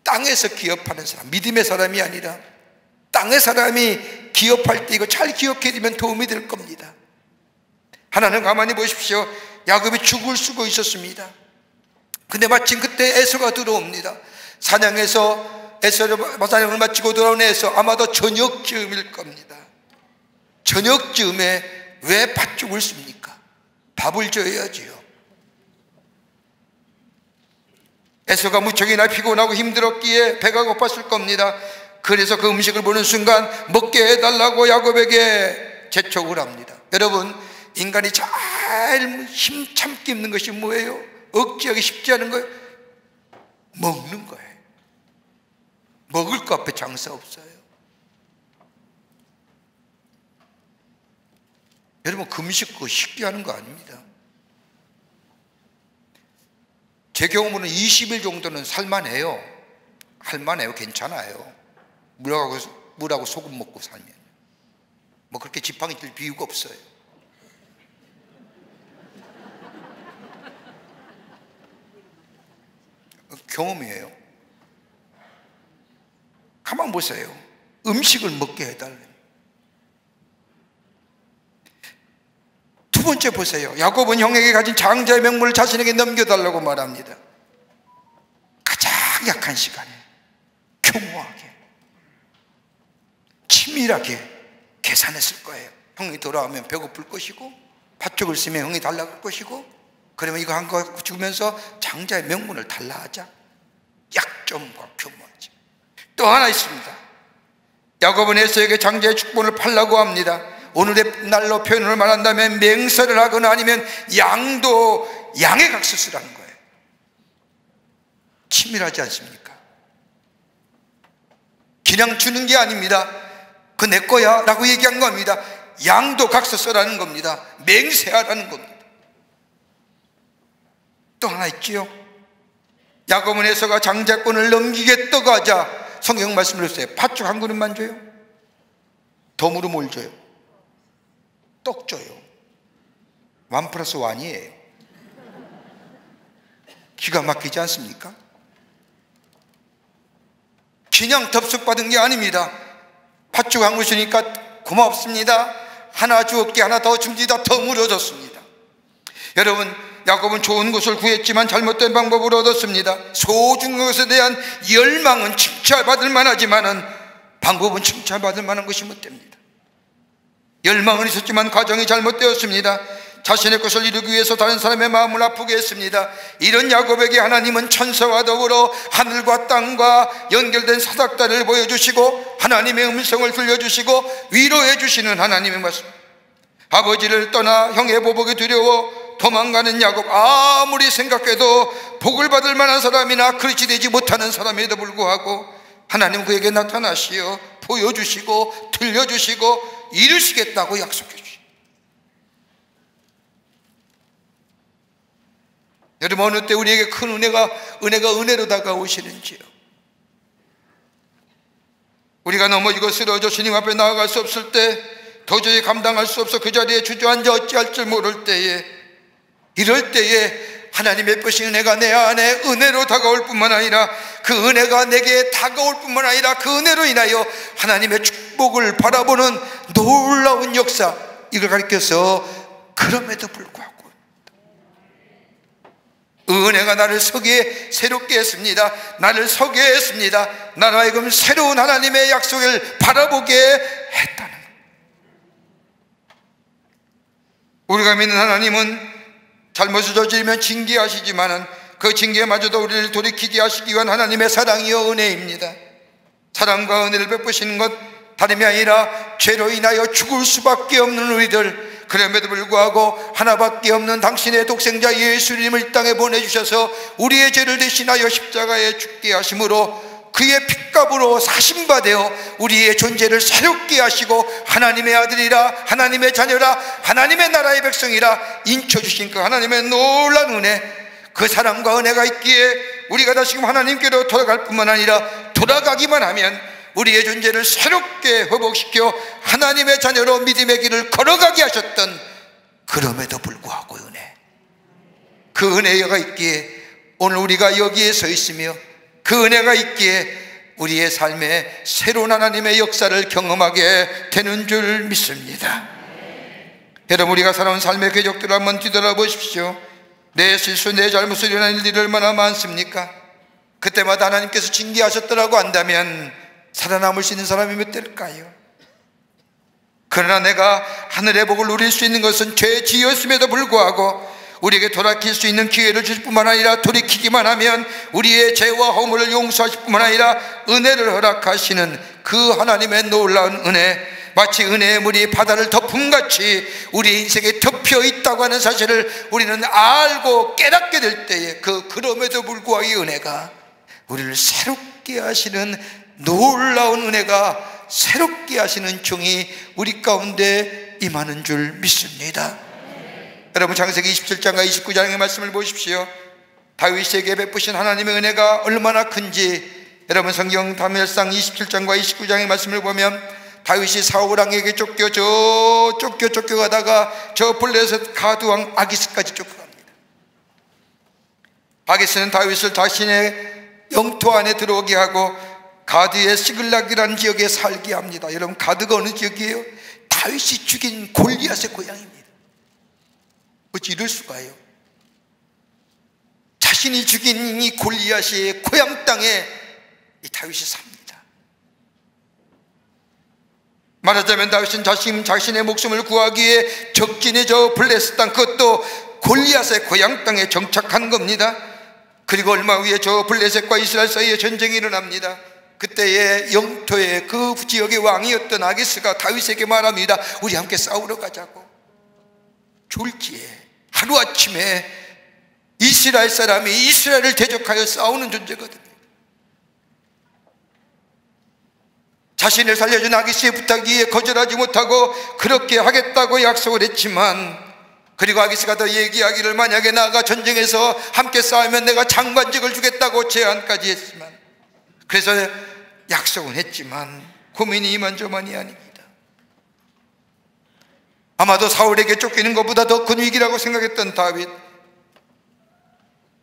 Speaker 2: 땅에서 기업하는 사람, 믿음의 사람이 아니라 땅의 사람이 기업할 때 이거 잘 기억해 두면 도움이 될 겁니다. 하나는 가만히 보십시오. 야곱이 죽을 수고 있었습니다. 근데 마침 그때 에서가 들어옵니다. 사냥에서 사냥을 마치고 돌아온 에서 아마도 저녁쯤일 겁니다. 저녁쯤에 왜 팥죽을 씁니까? 밥을 줘야지요. 에서가 무척이나 피곤하고 힘들었기에 배가 고팠을 겁니다. 그래서 그 음식을 보는 순간 먹게 해달라고 야곱에게 재촉을 합니다. 여러분, 인간이 잘 힘 참기 있는 것이 뭐예요? 억지하기 쉽지 않은 거예요? 먹는 거예요. 먹을 거 앞에 장사 없어요. 여러분, 금식 그거 쉽게 하는 거 아닙니다. 제 경우는 20일 정도는 살만해요. 할만해요. 괜찮아요. 물하고 소금 먹고 살면 뭐 그렇게 지팡이 들 비유가 없어요. 경험이에요. 가만 보세요. 음식을 먹게 해달래요. 두 번째 보세요. 야곱은 형에게 가진 장자의 명물을 자신에게 넘겨달라고 말합니다. 가장 약한 시간에 교묘하게 치밀하게 계산했을 거예요. 형이 돌아오면 배고플 것이고 팥죽을 쓰면 형이 달라고 할 것이고, 그러면 이거 한 거 주면서 장자의 명분을 달라 하자. 약점과 교묘하지. 또 하나 있습니다. 야곱은 에서에게 장자의 축복을 팔라고 합니다. 오늘의 날로 표현을 말한다면 맹세를 하거나 아니면 양의 각서를 하는 거예요. 치밀하지 않습니까? 그냥 주는 게 아닙니다. 그 내 거야 라고 얘기한 겁니다. 양도 각서라는 겁니다. 맹세하라는 겁니다. 또 하나 있지요. 야곱은 에서가 장자권을 넘기겠다고 하자 성경 말씀을 했어요. 팥죽 한 그릇만 줘요? 덤으로 뭘 줘요? 떡 줘요. 1+1이에요. 기가 막히지 않습니까? 그냥 덥석받은 게 아닙니다. 팥죽 한 그릇이니까 고맙습니다. 하나 주었게 하나 더 줍니다. 더 물어줬습니다. 여러분, 야곱은 좋은 것을 구했지만 잘못된 방법으로 얻었습니다. 소중한 것에 대한 열망은 칭찬받을 만하지만은 방법은 칭찬받을 만한 것이 못 됩니다. 열망은 있었지만 과정이 잘못되었습니다. 자신의 것을 이루기 위해서 다른 사람의 마음을 아프게 했습니다. 이런 야곱에게 하나님은 천사와 더불어 하늘과 땅과 연결된 사닥다리를 보여주시고 하나님의 음성을 들려주시고 위로해 주시는 하나님의 말씀. 아버지를 떠나 형의 보복이 두려워 도망가는 야곱, 아무리 생각해도 복을 받을 만한 사람이나 그렇지 되지 못하는 사람에도 불구하고 하나님 그에게 나타나시어 보여주시고 들려주시고 이루시겠다고 약속해 주시고, 여러분, 어느 때 우리에게 큰 은혜가 은혜로 다가오시는지요. 우리가 넘어지고 쓰러져 주님 앞에 나아갈 수 없을 때, 도저히 감당할 수 없어 그 자리에 주저앉아 어찌할 줄 모를 때에, 이럴 때에 하나님의 뜻이 은혜가 내 안에 은혜로 다가올 뿐만 아니라 그 은혜가 내게 다가올 뿐만 아니라 그 은혜로 인하여 하나님의 축복을 바라보는 놀라운 역사, 이걸 가리켜서 그럼에도 불구하고 은혜가 나를 서게 새롭게 했습니다. 나를 서게 했습니다. 나로 하여금 새로운 하나님의 약속을 바라보게 했다는 것. 우리가 믿는 하나님은 잘못을 저지르면 징계하시지만은 그 징계마저도 우리를 돌이키게 하시기 위한 하나님의 사랑이요 은혜입니다. 사랑과 은혜를 베푸시는 것 다름이 아니라 죄로 인하여 죽을 수밖에 없는 우리들, 그럼에도 불구하고 하나밖에 없는 당신의 독생자 예수님을 이 땅에 보내주셔서 우리의 죄를 대신하여 십자가에 죽게 하심으로 그의 핏값으로 사심받아 우리의 존재를 새롭게 하시고 하나님의 아들이라, 하나님의 자녀라, 하나님의 나라의 백성이라 인쳐주신 그 하나님의 놀라운 은혜, 그 사랑과 은혜가 있기에 우리가 다시금 하나님께로 돌아갈 뿐만 아니라 돌아가기만 하면 우리의 존재를 새롭게 회복시켜 하나님의 자녀로 믿음의 길을 걸어가게 하셨던, 그럼에도 불구하고 은혜, 그 은혜가 있기에 오늘 우리가 여기에 서 있으며 그 은혜가 있기에 우리의 삶에 새로운 하나님의 역사를 경험하게 되는 줄 믿습니다. 여러분, 우리가 살아온 삶의 궤적들을 한번 뒤돌아보십시오. 내 실수, 내 잘못으로 일어난 일들이 얼마나 많습니까? 그때마다 하나님께서 징계하셨더라고 한다면 살아남을 수 있는 사람이 몇 될까요? 그러나 내가 하늘의 복을 누릴 수 있는 것은 죄 지었음에도 불구하고 우리에게 돌이킬 수 있는 기회를 주실 뿐만 아니라 돌이키기만 하면 우리의 죄와 허물을 용서하실 뿐만 아니라 은혜를 허락하시는 그 하나님의 놀라운 은혜, 마치 은혜의 물이 바다를 덮음같이 우리 인생에 덮여 있다고 하는 사실을 우리는 알고 깨닫게 될 때에 그럼에도 불구하고 이 은혜가 우리를 새롭게 하시는 놀라운 은혜가, 새롭게 하시는 종이 우리 가운데 임하는 줄 믿습니다. 여러분, 창세기 27장과 29장의 말씀을 보십시오. 다윗에게 베푸신 하나님의 은혜가 얼마나 큰지 여러분, 성경 사무엘상 27장과 29장의 말씀을 보면 다윗이 사울 왕에게 쫓겨가다가 저 블레셋 가두왕 아기스까지 쫓겨갑니다. 아기스는 다윗을 자신의 영토 안에 들어오게 하고 가드의 시글락이라는 지역에 살게 합니다. 여러분, 가드가 어느 지역이에요? 다윗이 죽인 골리앗의 고향입니다. 어찌 이럴 수가요? 자신이 죽인 이 골리앗의 고향 땅에 이 다윗이 삽니다. 말하자면 다윗은 자신의 목숨을 구하기 위해 적진의 저 블레셋 땅, 그것도 골리앗의 고향 땅에 정착한 겁니다. 그리고 얼마 후에 저 블레셋과 이스라엘 사이에 전쟁이 일어납니다. 그때의 영토의 그 지역의 왕이었던 아기스가 다윗에게 말합니다. 우리 함께 싸우러 가자고. 졸지에 하루아침에 이스라엘 사람이 이스라엘을 대적하여 싸우는 존재거든요. 자신을 살려준 아기스의 부탁에 거절하지 못하고 그렇게 하겠다고 약속을 했지만, 그리고 아기스가 더 얘기하기를 만약에 나가 전쟁에서 함께 싸우면 내가 장관직을 주겠다고 제안까지 했지만, 그래서 약속은 했지만 고민이 이만저만이 아닙니다. 아마도 사울에게 쫓기는 것보다 더 큰 위기라고 생각했던 다윗,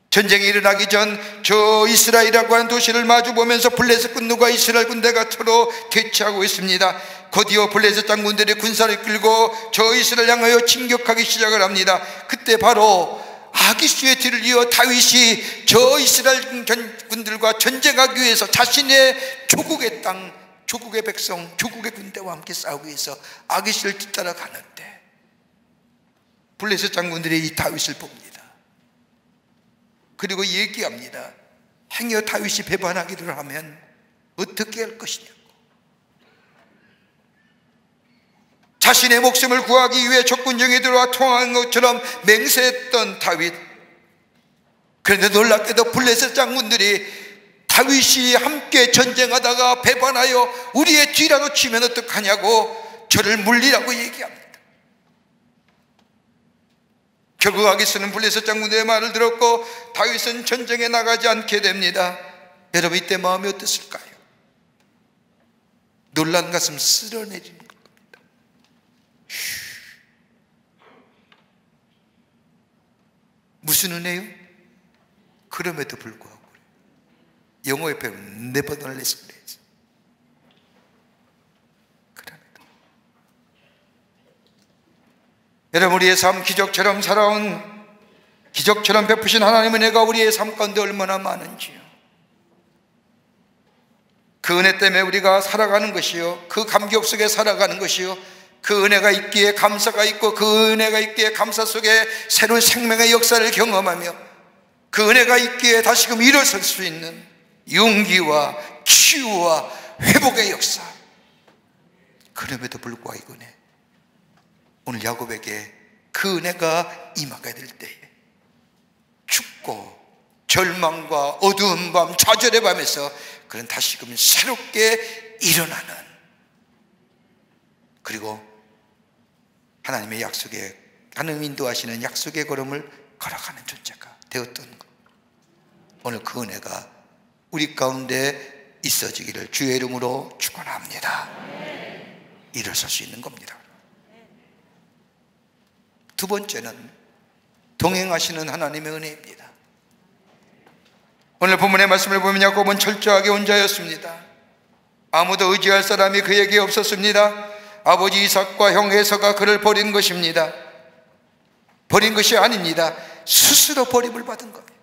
Speaker 2: 전쟁이 일어나기 전 저 이스라엘이라고 하는 도시를 마주보면서 블레셋 군대가 이스라엘 군대가 서로 대치하고 있습니다. 곧이어 블레셋 장군들이 군사를 끌고 저 이스라엘 향하여 진격하기 시작을 합니다. 그때 바로 아기스의 뒤를 이어 다윗이 저 이스라엘 군들과 전쟁하기 위해서 자신의 조국의 땅, 조국의 백성, 조국의 군대와 함께 싸우기 위해서 아기스를 뒤따라 가는데, 블레셋 장군들이 이 다윗을 봅니다. 그리고 얘기합니다. 행여 다윗이 배반하기를 하면 어떻게 할 것이냐고. 자신의 목숨을 구하기 위해 적군정에 들어와 통화한 것처럼 맹세했던 다윗. 그런데 놀랍게도 블레셋 장군들이 다윗이 함께 전쟁하다가 배반하여 우리의 뒤라도 치면 어떡하냐고 저를 물리라고 얘기합니다. 결국 아기스는 블레셋 장군들의 말을 들었고 다윗은 전쟁에 나가지 않게 됩니다. 여러분, 이때 마음이 어땠을까요? 놀란 가슴 쓸어내리는 겁니다. 무슨 은혜요? 그럼에도 불구하고 영어의 표현은 nevertheless. 여러분, 우리의 삶 기적처럼 살아온, 기적처럼 베푸신 하나님의 은혜가 우리의 삶 가운데 얼마나 많은지요. 그 은혜 때문에 우리가 살아가는 것이요, 그 감격 속에 살아가는 것이요, 그 은혜가 있기에 감사가 있고, 그 은혜가 있기에 감사 속에 새로운 생명의 역사를 경험하며, 그 은혜가 있기에 다시금 일어설 수 있는 용기와 치유와 회복의 역사. 그럼에도 불구하고 이 은혜, 오늘 야곱에게 그 은혜가 임하게 될 때에 춥고 절망과 어두운 밤, 좌절의 밤에서 그는 다시금 새롭게 일어나는, 그리고 하나님의 약속에, 하나님 인도하시는 약속의 걸음을 걸어가는 존재가 되었던 것. 오늘 그 은혜가 우리 가운데 있어지기를 주의 이름으로 축원합니다. 일어설 수 있는 겁니다. 두 번째는 동행하시는 하나님의 은혜입니다. 오늘 본문의 말씀을 보면 야곱은 철저하게 혼자였습니다. 아무도 의지할 사람이 그에게 없었습니다. 아버지 이삭과 형 에서가 그를 버린 것입니다. 버린 것이 아닙니다. 스스로 버림을 받은 겁니다.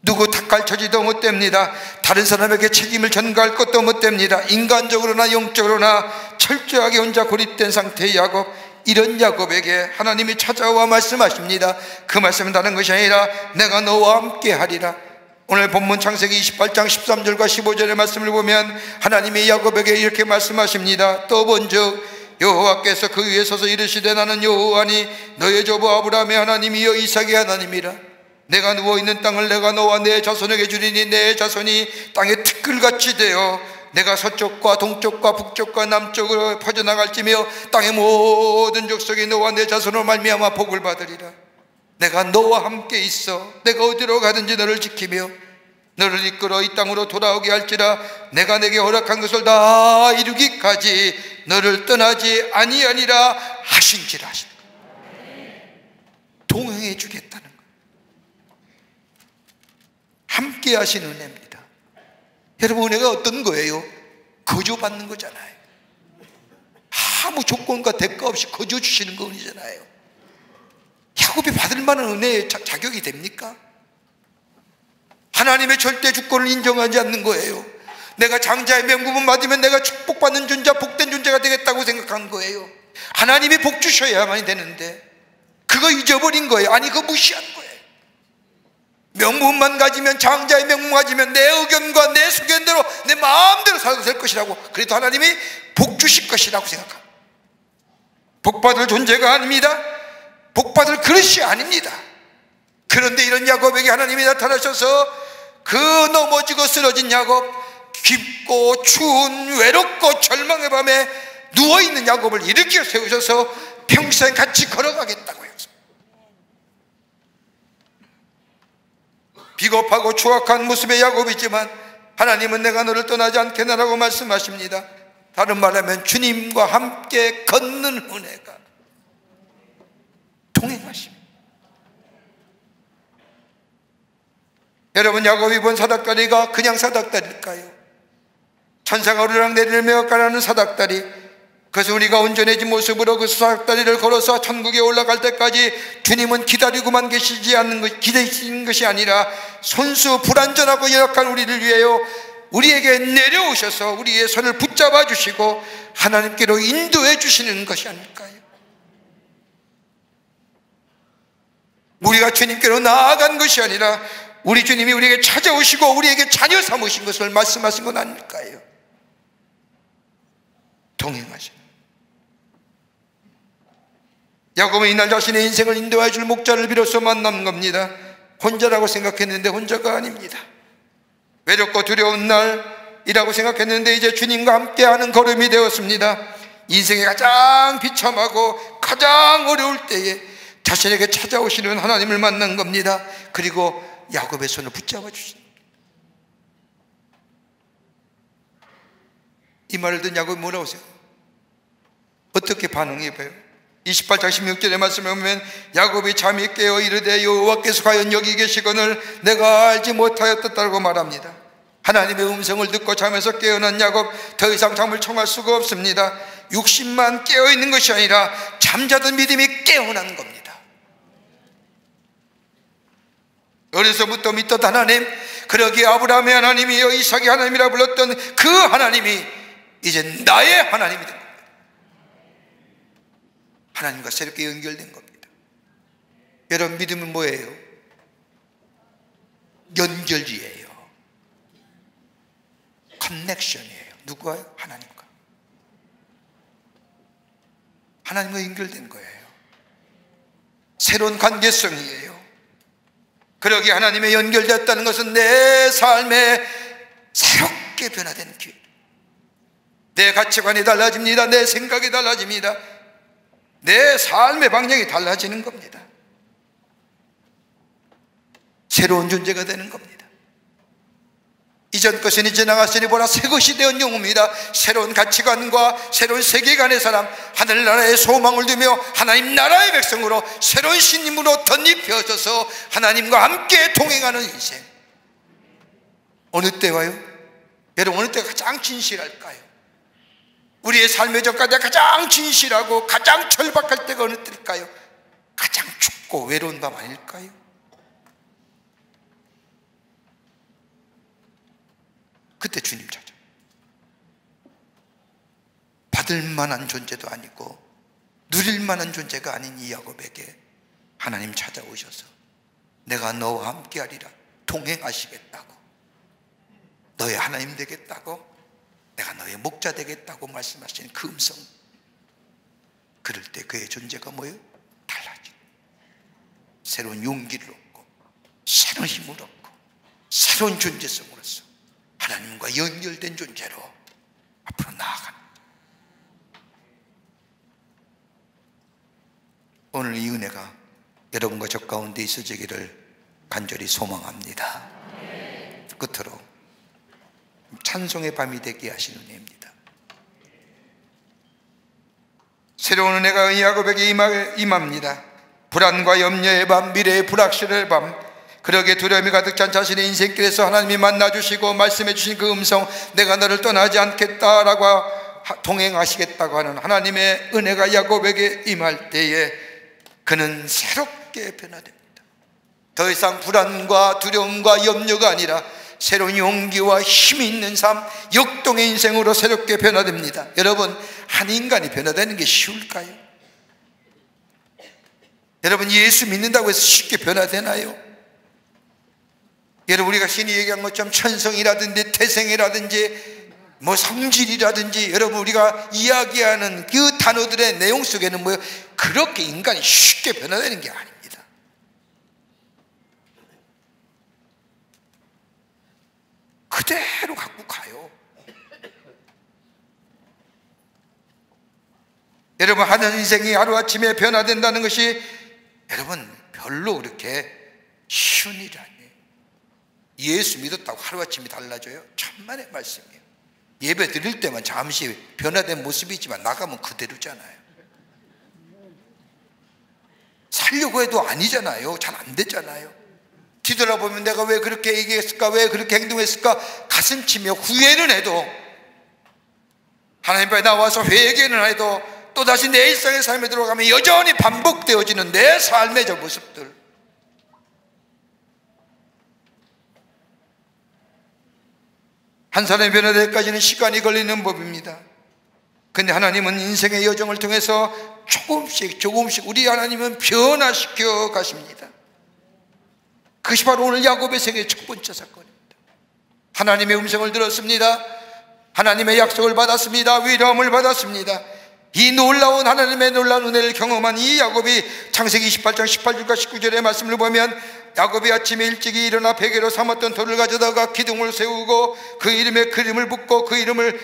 Speaker 2: 누구 탓갈쳐지도 못됩니다. 다른 사람에게 책임을 전가할 것도 못됩니다. 인간적으로나 영적으로나 철저하게 혼자 고립된 상태의 야곱, 이런 야곱에게 하나님이 찾아와 말씀하십니다. 그 말씀은 다른 것이 아니라 내가 너와 함께 하리라. 오늘 본문 창세기 28장 13절과 15절의 말씀을 보면 하나님이 야곱에게 이렇게 말씀하십니다. 또 본즉 여호와께서 그 위에 서서 이르시되 나는 여호와니 너의 조부 아브라함의 하나님이여 이삭의 하나님이라. 내가 누워있는 땅을 내가 너와 내 자손에게 주리니 내 자손이 땅의 티끌같이 되어 내가 서쪽과 동쪽과 북쪽과 남쪽으로 퍼져나갈지며 땅의 모든 족속이 너와 내 자손으로 말미암아 복을 받으리라. 내가 너와 함께 있어 내가 어디로 가든지 너를 지키며 너를 이끌어 이 땅으로 돌아오게 할지라. 내가 내게 허락한 것을 다 이루기까지 너를 떠나지 아니하니라 하신지라. 동행해 주겠다는 것, 함께 하시는 은혜입니다. 여러분, 은혜가 어떤 거예요? 거저받는 거잖아요. 아무 조건과 대가 없이 거저 주시는 거 은혜잖아요. 야곱이 받을 만한 은혜의 자격이 됩니까? 하나님의 절대 주권을 인정하지 않는 거예요. 내가 장자의 명분을 받으면 내가 축복받는 존재, 복된 존재가 되겠다고 생각한 거예요. 하나님이 복 주셔야만이 되는데 그거 잊어버린 거예요. 아니, 그거 무시한 거예요. 명분만 가지면, 장자의 명분 가지면 내 의견과 내 소견대로 내 마음대로 살아도 될 것이라고, 그래도 하나님이 복 주실 것이라고 생각합니다. 복받을 존재가 아닙니다. 복받을 그릇이 아닙니다. 그런데 이런 야곱에게 하나님이 나타나셔서 그 넘어지고 쓰러진 야곱, 깊고 추운 외롭고 절망의 밤에 누워있는 야곱을 일으켜 세우셔서 평생 같이 걸어가겠다고 해서, 비겁하고 추악한 모습의 야곱이지만 하나님은 내가 너를 떠나지 않겠나라고 말씀하십니다. 다른 말하면 주님과 함께 걷는 은혜가 동행하십니다. 여러분, 야곱이 본 사닥다리가 그냥 사닥다리일까요? 천사가 오르락 내리며 가라는 사닥다리, 그래서 우리가 온전해진 모습으로 그 사닥다리를 걸어서 천국에 올라갈 때까지 주님은 기다리고만 기다리시는 것이 아니라 손수 불완전하고 연약한 우리를 위하여 우리에게 내려오셔서 우리의 손을 붙잡아 주시고 하나님께로 인도해 주시는 것이 아닐까요? 우리가 주님께로 나아간 것이 아니라 우리 주님이 우리에게 찾아오시고 우리에게 자녀 삼으신 것을 말씀하신 건 아닐까요? 동행하시는. 야곱은 이날 자신의 인생을 인도해 줄 목자를 비로소 만난 겁니다. 혼자라고 생각했는데 혼자가 아닙니다. 외롭고 두려운 날이라고 생각했는데 이제 주님과 함께하는 걸음이 되었습니다. 인생의 가장 비참하고 가장 어려울 때에 자신에게 찾아오시는 하나님을 만난 겁니다. 그리고 야곱의 손을 붙잡아 주십니다. 이 말을 듣는 야곱이 뭐라고 생각해요? 어떻게 반응해봐요? 28장 16절의 말씀에 보면 야곱이 잠이 깨어 이르되 여호와께서 과연 여기 계시거늘 내가 알지 못하였다고 말합니다. 하나님의 음성을 듣고 잠에서 깨어난 야곱, 더 이상 잠을 청할 수가 없습니다. 육신만 깨어있는 것이 아니라 잠자던 믿음이 깨어난 겁니다. 어려서부터 믿던 하나님, 그러기에 아브라함의 하나님이여 이삭의 하나님이라 불렀던 그 하나님이 이제 나의 하나님이 된 겁니다. 하나님과 새롭게 연결된 겁니다. 여러분, 믿음은 뭐예요? 연결이에요. 커넥션이에요. 누구와요? 하나님과. 하나님과 연결된 거예요. 새로운 관계성이에요. 그러기에 하나님의 연결되었다는 것은 내 삶에 새롭게 변화된 길, 내 가치관이 달라집니다. 내 생각이 달라집니다. 내 삶의 방향이 달라지는 겁니다. 새로운 존재가 되는 겁니다. 이전 것은 이제 나갔으니 보라 새 것이 되었 영웅입니다. 새로운 가치관과 새로운 세계관의 사람, 하늘나라의 소망을 두며 하나님 나라의 백성으로 새로운 신임으로 덧입혀져서 하나님과 함께 동행하는 인생. 어느 때와요? 여러분, 어느 때가 가장 진실할까요? 우리의 삶의 전까지 가장 진실하고 가장 절박할 때가 어느 때일까요? 가장 춥고 외로운 밤 아닐까요? 그때 주님 찾아. 받을 만한 존재도 아니고 누릴 만한 존재가 아닌 이 야곱에게 하나님 찾아오셔서 내가 너와 함께하리라, 동행하시겠다고, 너의 하나님 되겠다고, 내가 너의 목자 되겠다고 말씀하시는 그 음성. 그럴 때 그의 존재가 뭐예요? 달라져. 새로운 용기를 얻고 새로운 힘을 얻고 새로운 존재성으로서 하나님과 연결된 존재로 앞으로 나아갑니다. 오늘 이 은혜가 여러분과 저 가운데 있어지기를 간절히 소망합니다. 끝으로 찬송의 밤이 되게 하신 은혜입니다. 새로운 은혜가 야곱에게 임합니다. 불안과 염려의 밤, 미래의 불확실의 밤, 그러게 두려움이 가득 찬 자신의 인생길에서 하나님이 만나주시고 말씀해 주신 그 음성, 내가 너를 떠나지 않겠다라고 동행하시겠다고 하는 하나님의 은혜가 야곱에게 임할 때에 그는 새롭게 변화됩니다. 더 이상 불안과 두려움과 염려가 아니라 새로운 용기와 힘이 있는 삶, 역동의 인생으로 새롭게 변화됩니다. 여러분, 한 인간이 변화되는 게 쉬울까요? 여러분, 예수 믿는다고 해서 쉽게 변화되나요? 여러분, 우리가 신이 얘기한 것처럼 천성이라든지 태생이라든지 뭐 성질이라든지, 여러분 우리가 이야기하는 그 단어들의 내용 속에는 뭐예요? 그렇게 인간이 쉽게 변화되는 게 아닙니다. 그대로 갖고 가요. 여러분, 하는 인생이 하루아침에 변화된다는 것이 여러분 별로 그렇게 쉬운 일이 아니에요. 예수 믿었다고 하루아침에 달라져요? 천만의 말씀이에요. 예배 드릴 때만 잠시 변화된 모습이지만 나가면 그대로잖아요. 살려고 해도 아니잖아요. 잘 안 되잖아요. 뒤돌아보면 내가 왜 그렇게 얘기했을까, 왜 그렇게 행동했을까 가슴 치며 후회는 해도, 하나님 앞에 나와서 회개는 해도 또다시 내 일상의 삶에 들어가면 여전히 반복되어지는 내 삶의 저 모습들, 한 사람이 변화되기까지는 시간이 걸리는 법입니다. 근데 하나님은 인생의 여정을 통해서 조금씩 우리 하나님은 변화시켜 가십니다. 그것이 바로 오늘 야곱의 생애의 첫 번째 사건입니다. 하나님의 음성을 들었습니다. 하나님의 약속을 받았습니다. 위로함을 받았습니다. 이 놀라운 하나님의 놀라운 은혜를 경험한 이 야곱이 창세기 28장 18절과 19절의 말씀을 보면, 야곱이 아침에 일찍이 일어나 베개로 삼았던 돌을 가져다가 기둥을 세우고 그 이름에 그림을 붙고 그 이름을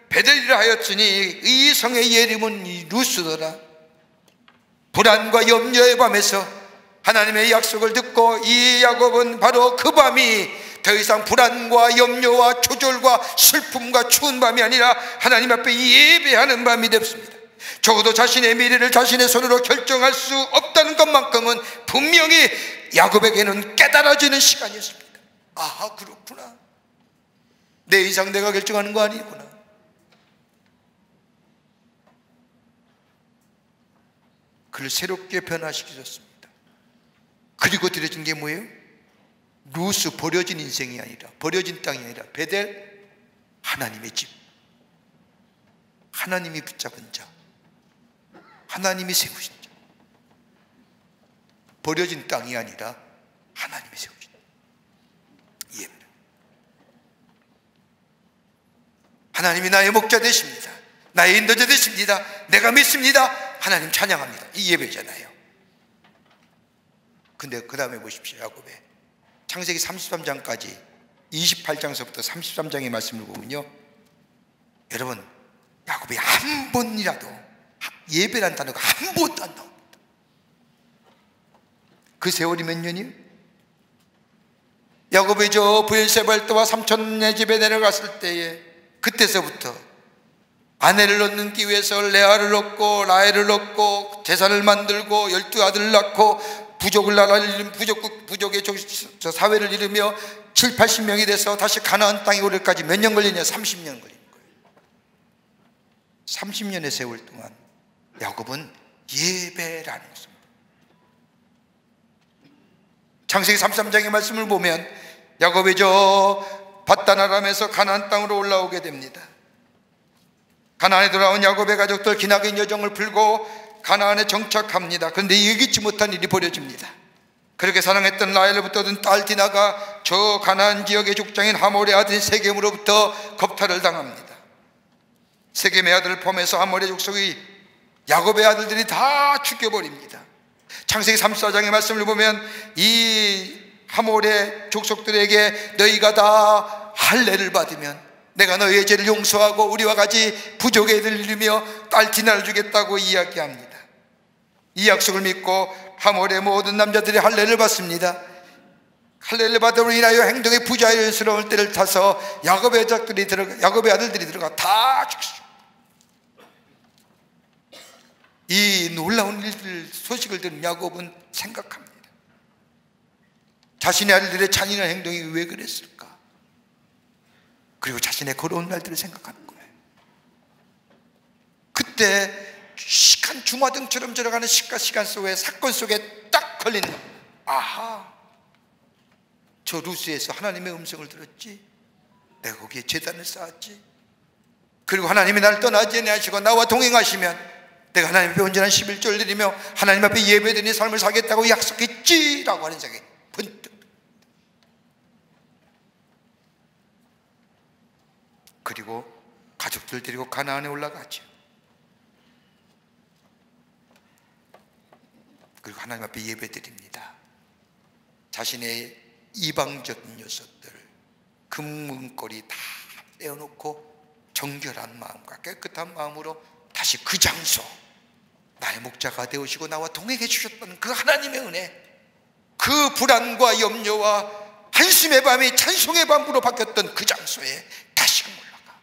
Speaker 2: 베델이라 하였으니 이 성의 이름은 루스더라. 불안과 염려의 밤에서 하나님의 약속을 듣고 이 야곱은 바로 그 밤이 더 이상 불안과 염려와 조절과 슬픔과 추운 밤이 아니라 하나님 앞에 예배하는 밤이 됐습니다. 적어도 자신의 미래를 자신의 손으로 결정할 수 없다는 것만큼은 분명히 야곱에게는 깨달아지는 시간이었습니다. 아, 그렇구나. 내 이상 내가 결정하는 거 아니구나. 그를 새롭게 변화시키셨습니다. 그리고 드려진 게 뭐예요? 루스, 버려진 인생이 아니라, 버려진 땅이 아니라 베델, 하나님의 집, 하나님이 붙잡은 자, 하나님이 세우신 자. 버려진 땅이 아니라 하나님이 세우신 자. 예. 하나님이 나의 목자 되십니다. 나의 인도자 되십니다. 내가 믿습니다. 하나님 찬양합니다. 이 예배잖아요. 근데 그 다음에 보십시오. 야곱의 창세기 33장까지 28장서부터 33장의 말씀을 보면요, 여러분, 야곱이 한 번이라도 예배란 단어가 한 번도 안 나옵니다. 그 세월이 몇 년이에요? 야곱이 저 브엘세바와 삼촌네 집에 내려갔을 때에, 그때서부터 아내를 얻기 위해서 레아를 얻고 라헬을 얻고 재산을 만들고 12아들을 낳고 부족을 나라를 부족의 저 사회를 이루며 7, 80명이 돼서 다시 가나안 땅에 오를까지 몇 년 걸리냐? 30년 걸린 거예요. 30년의 세월 동안 야곱은 예배라는 것입니다. 창세기 33장의 말씀을 보면 야곱이 저 밧단 아람에서 가나안 땅으로 올라오게 됩니다. 가나안에 돌아온 야곱의 가족들 기나긴 여정을 풀고 가나안에 정착합니다. 그런데 예기치 못한 일이 벌어집니다. 그렇게 사랑했던 라헬로부터 얻은 딸 디나가 저 가나안 지역의 족장인 하몰의 아들인 세겜으로부터 겁탈을 당합니다. 세겜의 아들을 포함해서 하몰의 족속이 야곱의 아들들이 다 죽여버립니다. 창세기 34장의 말씀을 보면 이 하몰의 족속들에게 너희가 다 할례를 받으면 내가 너희의 죄를 용서하고 우리와 같이 부족의 애들을 이루며 딸 디나를 주겠다고 이야기합니다. 이 약속을 믿고 하몰의 모든 남자들이 할례를 받습니다. 할례를 받음으로 인하여 행동의 부자연스러울 때를 타서 야곱의 아들들이 들어가 다 죽습니다. 이 놀라운 일들 소식을 들은 야곱은 생각합니다. 자신의 아들들의 잔인한 행동이 왜 그랬을까? 그리고 자신의 걸어온 날들을 생각하는 거예요. 그때 시간 주마등처럼 들어가는 시간 속에 사건 속에 딱 걸리는 거예요. 아하, 저 루스에서 하나님의 음성을 들었지. 내가 거기에 제단을 쌓았지. 그리고 하나님이 나를 떠나지 아니하시고 나와 동행하시면 내가 하나님 앞에 온전한 11조를 드리며 하나님 앞에 예배드리는 삶을 살겠다고 약속했지라고 하는 생각이 번뜩. 그리고 가족들 데리고 가나안에 올라가죠. 그리고 하나님 앞에 예배드립니다. 자신의 이방적인 녀석들 금문거리 다 떼어놓고 정결한 마음과 깨끗한 마음으로 다시 그 장소, 나의 목자가 되어주시고 나와 동행해 주셨던 그 하나님의 은혜, 그 불안과 염려와 한숨의 밤이 찬송의 밤으로 바뀌었던 그 장소에 다시금 올라가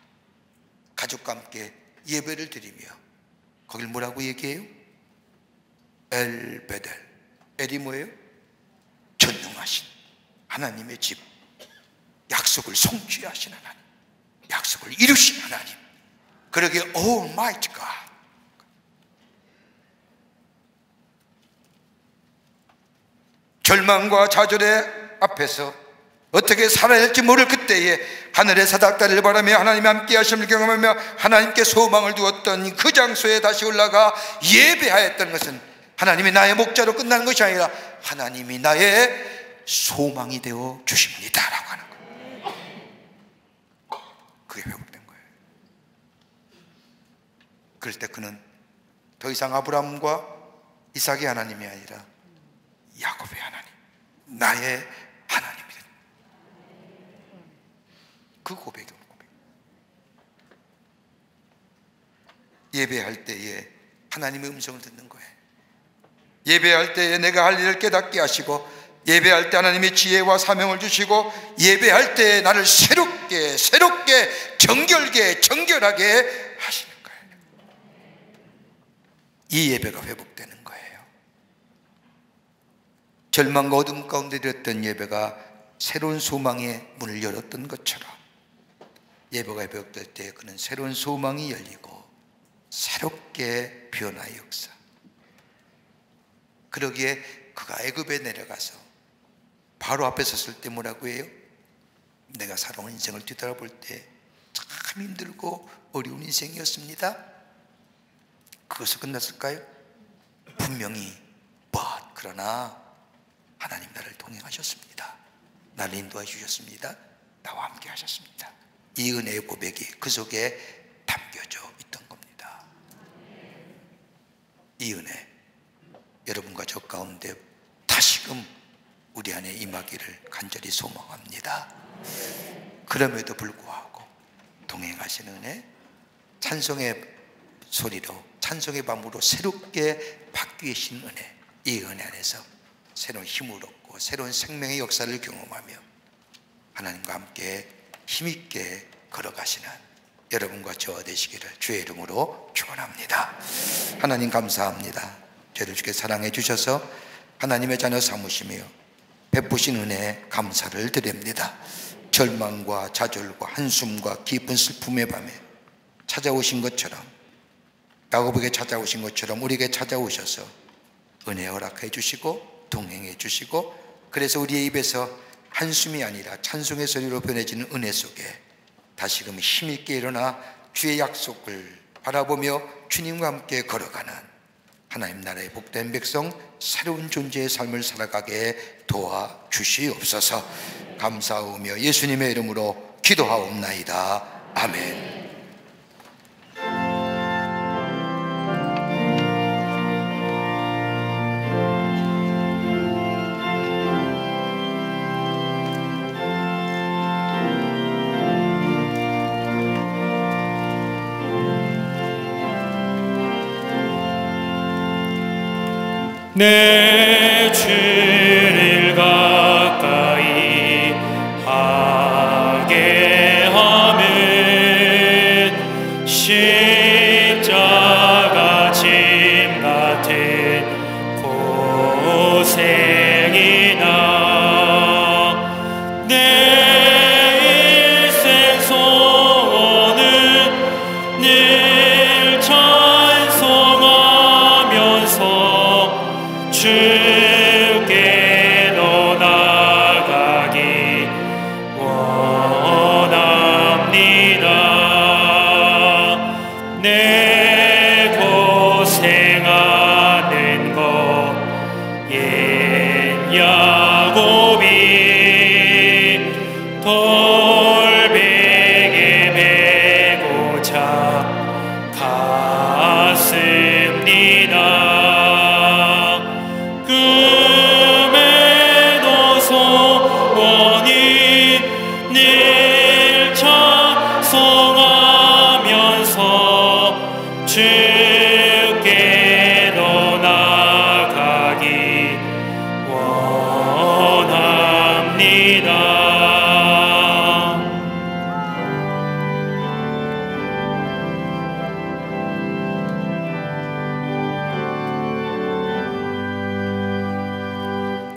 Speaker 2: 가족과 함께 예배를 드리며, 거길 뭐라고 얘기해요? 엘베델. 엘이 뭐예요? 전능하신 하나님의 집, 약속을 성취하신 하나님, 약속을 이루신 하나님, 그러기에 Almighty God. 절망과 좌절의 앞에서 어떻게 살아야 할지 모를 그때에 하늘의 사닥다리를 바라며 하나님의 함께 하심을 경험하며 하나님께 소망을 두었던 그 장소에 다시 올라가 예배하였다는 것은 하나님이 나의 목자로 끝나는 것이 아니라 하나님이 나의 소망이 되어 주십니다 라고 하는 거예요. 그게 회복된 거예요. 그럴 때 그는 더 이상 아브라함과 이삭의 하나님이 아니라 야곱의 하나님, 나의 하나님이다. 그 고백이 오는 고백. 예배할 때에 하나님의 음성을 듣는 거예요. 예배할 때에 내가 할 일을 깨닫게 하시고, 예배할 때 하나님의 지혜와 사명을 주시고, 예배할 때에 나를 새롭게 정결하게 하시는 거예요. 이 예배가 회복되는 거예요. 절망과 어둠 가운데 드렸던 예배가 새로운 소망의 문을 열었던 것처럼 예배가 회복될 때 그는 새로운 소망이 열리고 새롭게 변화의 역사. 그러기에 그가 애굽에 내려가서 바로 앞에 섰을 때 뭐라고 해요? 내가 살아온 인생을 뒤돌아볼 때 참 힘들고 어려운 인생이었습니다. 그것을 끝났을까요? 분명히 그러나 하나님 나를 동행하셨습니다. 나를 인도해 주셨습니다. 나와 함께 하셨습니다. 이 은혜의 고백이 그 속에 담겨져 있던 겁니다. 이 은혜 여러분과 저 가운데 다시금 우리 안에 임하기를 간절히 소망합니다. 그럼에도 불구하고 동행하시는 은혜, 찬송의 소리로, 찬송의 밤으로 새롭게 바뀌신 은혜, 이 은혜 안에서 새로운 힘을 얻고 새로운 생명의 역사를 경험하며 하나님과 함께 힘있게 걸어가시는 여러분과 저와 되시기를 주의 이름으로 축원합니다. 하나님 감사합니다. 저희를 주께 사랑해 주셔서 하나님의 자녀 삼으시며 베푸신 은혜에 감사를 드립니다. 절망과 좌절과 한숨과 깊은 슬픔의 밤에 찾아오신 것처럼, 야곱에게 찾아오신 것처럼 우리에게 찾아오셔서 은혜 허락해 주시고 동행해 주시고, 그래서 우리의 입에서 한숨이 아니라 찬송의 소리로 변해지는 은혜 속에 다시금 힘있게 일어나 주의 약속을 바라보며 주님과 함께 걸어가는 하나님 나라의 복된 백성, 새로운 존재의 삶을 살아가게 도와주시옵소서. 감사하며 예수님의 이름으로 기도하옵나이다. 아멘.
Speaker 1: 내 주를 가까이 하게 하면 십자가 짐 같은 고생이나 내 일생 소원은 늘 찬송하면서 주께로 나가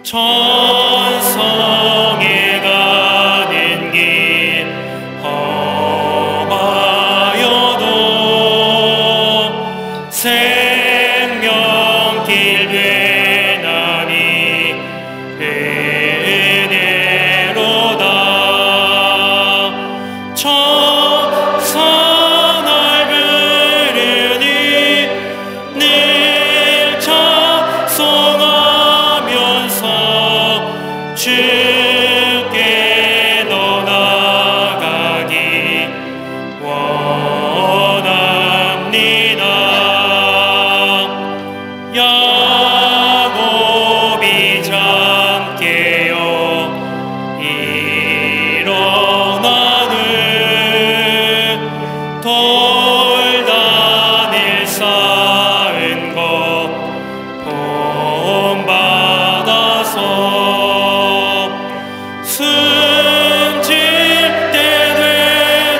Speaker 1: 천성에 가는 길 험하여도 생명길 되나니 은혜로다. 천사 날 부르니 늘 찬송하면서 주께 너 나가기 원합니다. 야곱이 잠깨어 일어나는 돌다닐 쌓은 것 본받아서 숨질 때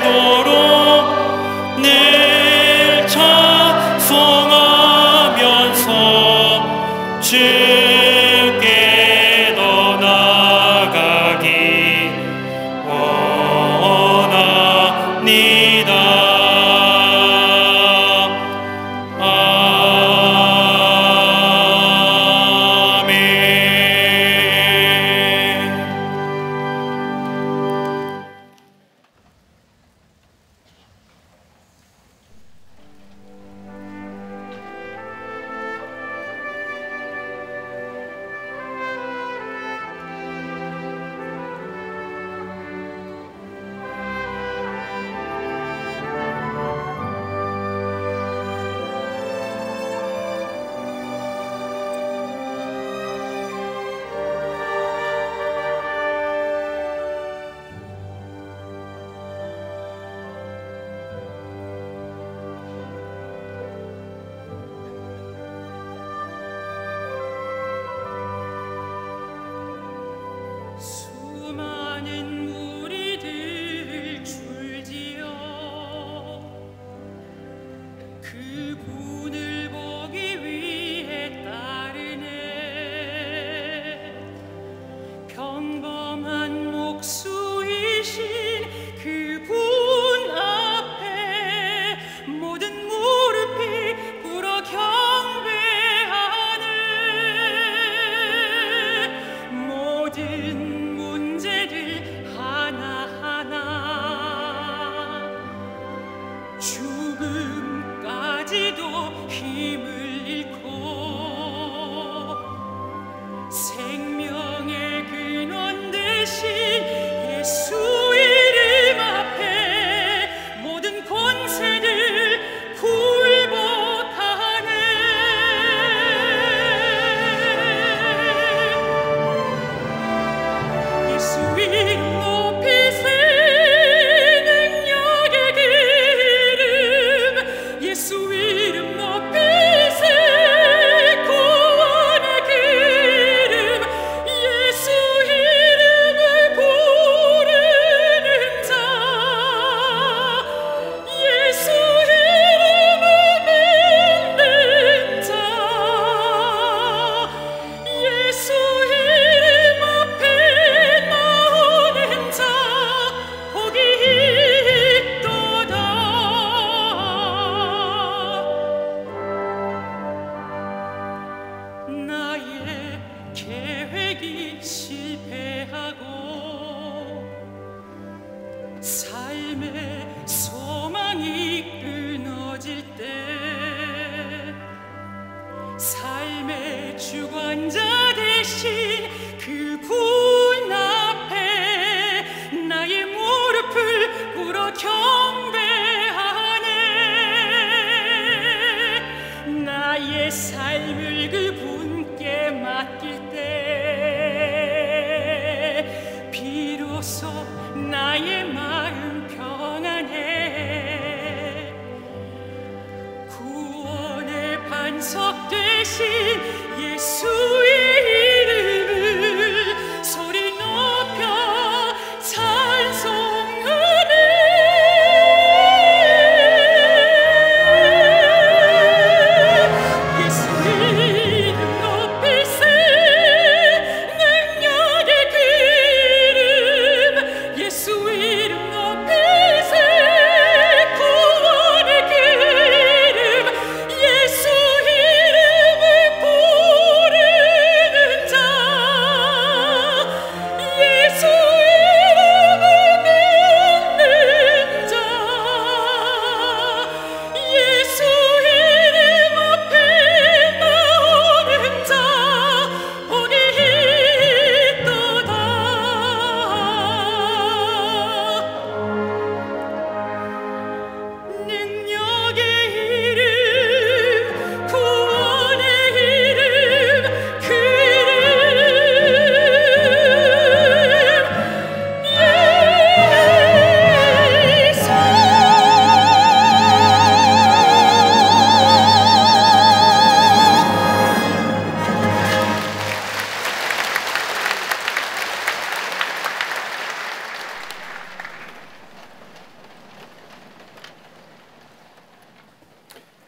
Speaker 1: 되도록 늘 찬송하면서 주께 더 나가기 원합니다.
Speaker 4: 수많은 무리들 줄지어 그분을 보기 위해 따르네. 평범한 목수이신 그분 앞에 모든 무릎이 꿇어 경배하네. 모든 문제들 하나하나 죽음까지도 힘을 잃고 생명의 근원 대신 예수 이름 앞에 모든 권세들 굴복하네. 예수 이름 높이세. 능력의 기름. 예수 이름 높이세. 구원의 기름. 예수 이름을 부르는 자. 예수 이름을 믿는 자. 예수 이름 앞에 나오는 자 복이 있도다. 나의 계획이 실패하고 삶의 소망이 끊어질 때 삶의 주관자 대신 그분 앞에 나의 무릎을 꿇어 경배하네. 나의 삶을 그분께 맡길 때 비로소 나의 마음 평안해. 구원의 반석 대신 예수의 이름을 소리 높여 찬송하네. 예수 이름 높이세.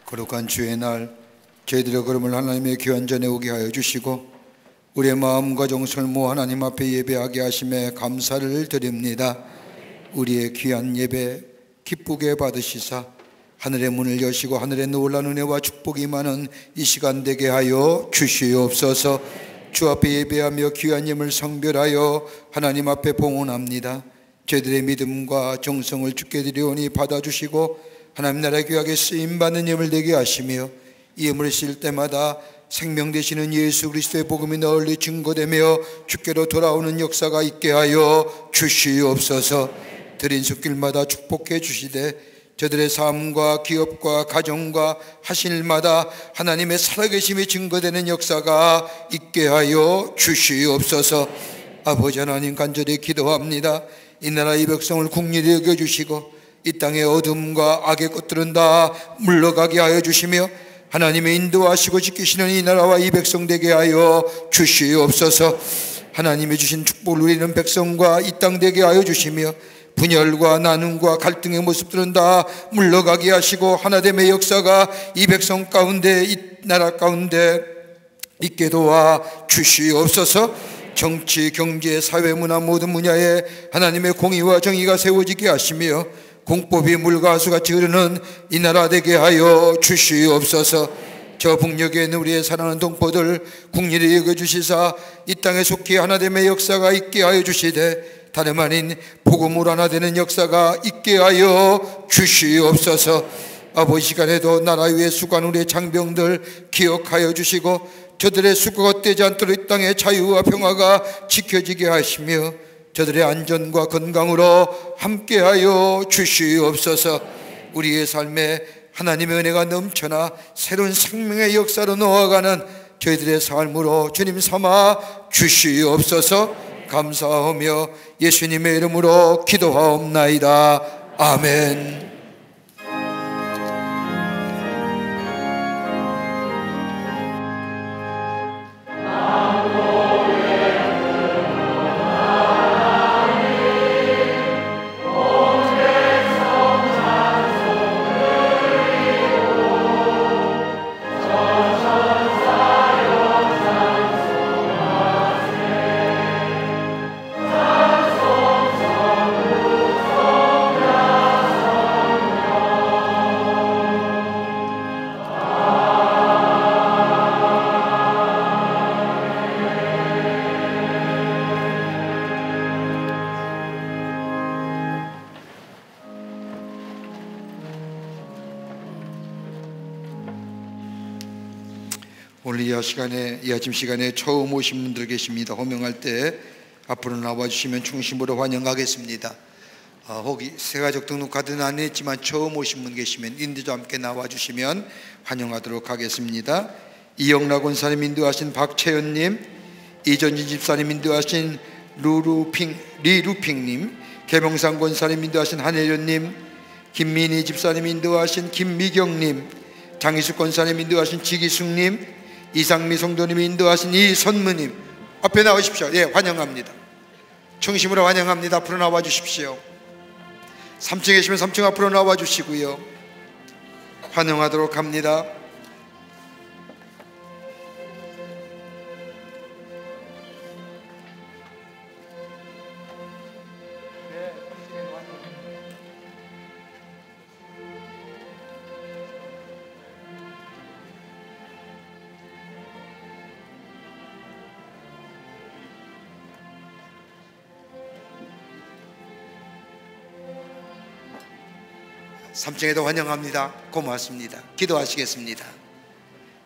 Speaker 2: 거룩한 주의 날 저희들의 걸음을 하나님의 귀한 전에 오게 하여 주시고 우리의 마음과 정성을 모아 하나님 앞에 예배하게 하심에 감사를 드립니다. 우리의 귀한 예배 기쁘게 받으시사 하늘의 문을 여시고 하늘의 놀라운 은혜와 축복이 많은 이 시간 되게 하여 주시옵소서. 주 앞에 예배하며 귀한 예물 성별하여 하나님 앞에 봉헌합니다. 저희들의 믿음과 정성을 주께 드리오니 받아주시고 하나님 나라의 귀하게 쓰임받는 예물 되게 하시며 이 예물을 쓰일 때마다 생명 되시는 예수 그리스도의 복음이 널리 증거되며 주께로 돌아오는 역사가 있게 하여 주시옵소서. 드린 숲길마다 축복해 주시되 저들의 삶과 기업과 가정과 하신 일마다 하나님의 살아계심이 증거되는 역사가 있게 하여 주시옵소서. 아버지 하나님 간절히 기도합니다. 이 나라 이 백성을 국리히 여겨주시고 이 땅의 어둠과 악의 것들은 다 물러가게 하여 주시며 하나님의 인도하시고 지키시는 이 나라와 이 백성 되게 하여 주시옵소서. 하나님이 주신 축복을 누리는 백성과 이 땅 되게 하여 주시며 분열과 나눔과 갈등의 모습들은 다 물러가게 하시고 하나됨의 역사가 이 백성 가운데 이 나라 가운데 있게 도와 주시옵소서. 정치, 경제, 사회, 문화 모든 분야에 하나님의 공의와 정의가 세워지게 하시며 공법이 물과 하수같이 흐르는 이 나라 되게 하여 주시옵소서. 저 북녘에 있는 우리의 사랑하는 동포들 국리를 여겨주시사 이 땅에 속히 하나됨의 역사가 있게 하여 주시되 다름 아닌 복음으로 하나 되는 역사가 있게 하여 주시옵소서. 아버지 시간에도 나라 위에 수고한 우리의 장병들 기억하여 주시고 저들의 수고가 헛되지 않도록 이 땅의 자유와 평화가 지켜지게 하시며 저들의 안전과 건강으로 함께하여 주시옵소서. 우리의 삶에 하나님의 은혜가 넘쳐나 새로운 생명의 역사로 놓아가는 저희들의 삶으로 주님 삼아 주시옵소서. 감사하며 예수님의 이름으로 기도하옵나이다. 아멘. 오늘 이 아침 시간에 처음 오신 분들 계십니다. 호명할 때 앞으로 나와주시면 중심으로 환영하겠습니다. 혹시 새가족 등록 카드는 안 했지만 처음 오신 분 계시면 인도자 함께 나와주시면 환영하도록 하겠습니다. 이영락 원사님 인도하신 박채연님, 이전진 집사님 인도하신 리루핑님, 계명상 권사님 인도하신 한혜련님, 김민희 집사님 인도하신 김미경님, 장희숙 권사님 인도하신 지기숙님, 이상미 성도님이 인도하신 이선무님 앞에 나오십시오. 예, 환영합니다. 중심으로 환영합니다. 앞으로 나와 주십시오. 3층에 계시면 3층 앞으로 나와 주시고요. 환영하도록 합니다. 삼층에도 환영합니다. 고맙습니다. 기도하시겠습니다.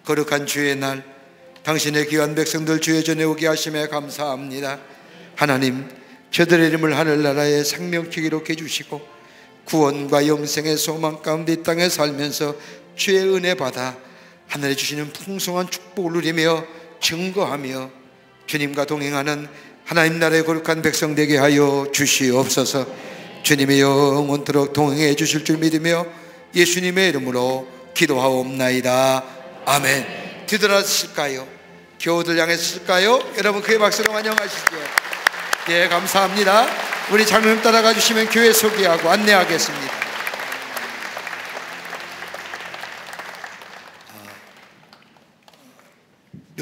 Speaker 2: 거룩한 주의 날 당신의 귀한 백성들 주의 전에 오게 하심에 감사합니다. 하나님, 저들의 이름을 하늘나라의 생명치 기록해 주시고 구원과 영생의 소망 가운데 이 땅에 살면서 주의 은혜 받아 하늘에 주시는 풍성한 축복을 누리며 증거하며 주님과 동행하는 하나님 나라의 거룩한 백성 되게 하여 주시옵소서. 주님의 영원토록 동행해 주실 줄 믿으며 예수님의 이름으로 기도하옵나이다. 아멘. 뒤돌아서실까요? 교우들 향했을까요? 여러분 그의 박수로 환영하시죠. 예, 감사합니다. 우리 장로님 따라가 주시면 교회 소개하고 안내하겠습니다.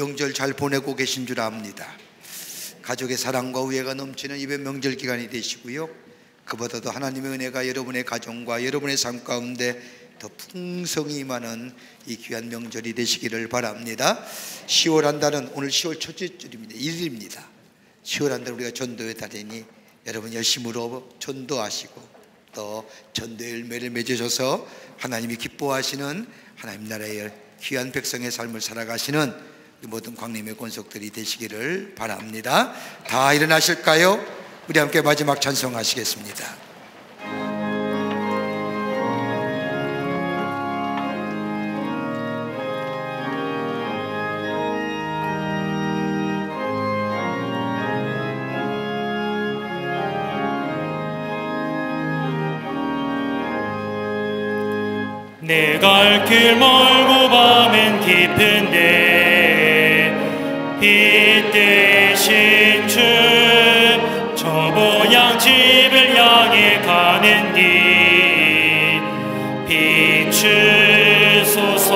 Speaker 2: 명절 잘 보내고 계신 줄 압니다. 가족의 사랑과 우애가 넘치는 이번 명절 기간이 되시고요, 그보다도 하나님의 은혜가 여러분의 가정과 여러분의 삶 가운데 더 풍성히 임하는 이 귀한 명절이 되시기를 바랍니다. 10월 한 달은 오늘 10월 첫째 주입니다. 1일입니다. 10월 한 달 우리가 전도의 달이니 여러분 열심으로 전도하시고 또 전도의 열매를 맺으셔서 하나님이 기뻐하시는 하나님 나라의 귀한 백성의 삶을 살아가시는 모든 광림의 권속들이 되시기를 바랍니다. 다 일어나실까요? 우리 함께 마지막 찬송하시겠습니다.
Speaker 1: 내 갈 길 멀고 밤은 깊은데 빛 대신 주 저 모양 집을 향해 가는 길 비추소서.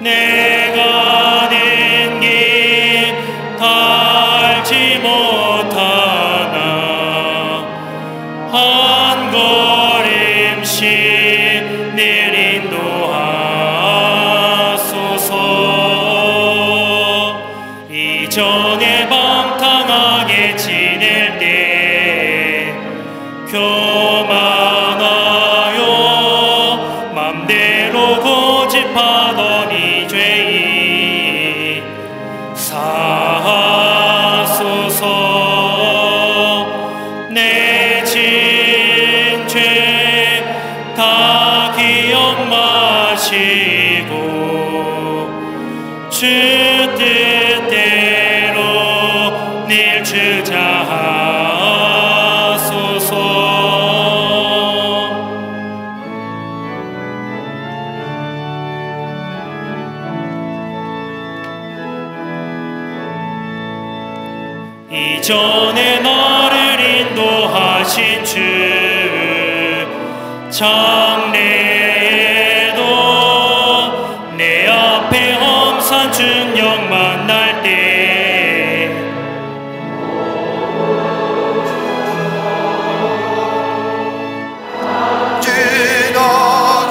Speaker 1: 내 가는 길 닳지 못하나 한 걸음씩 늘 인도하소서. 이전에 방탕하게 지낼 때 교만하여 맘대로 고집하던 이 죄인 사하소서. 내 진 죄 다 기억 마시고 주 뜻대로 늘 주자하소서. 이전에 나를 인도하신 주 장래에도 내 앞에 험산 중력 만날 때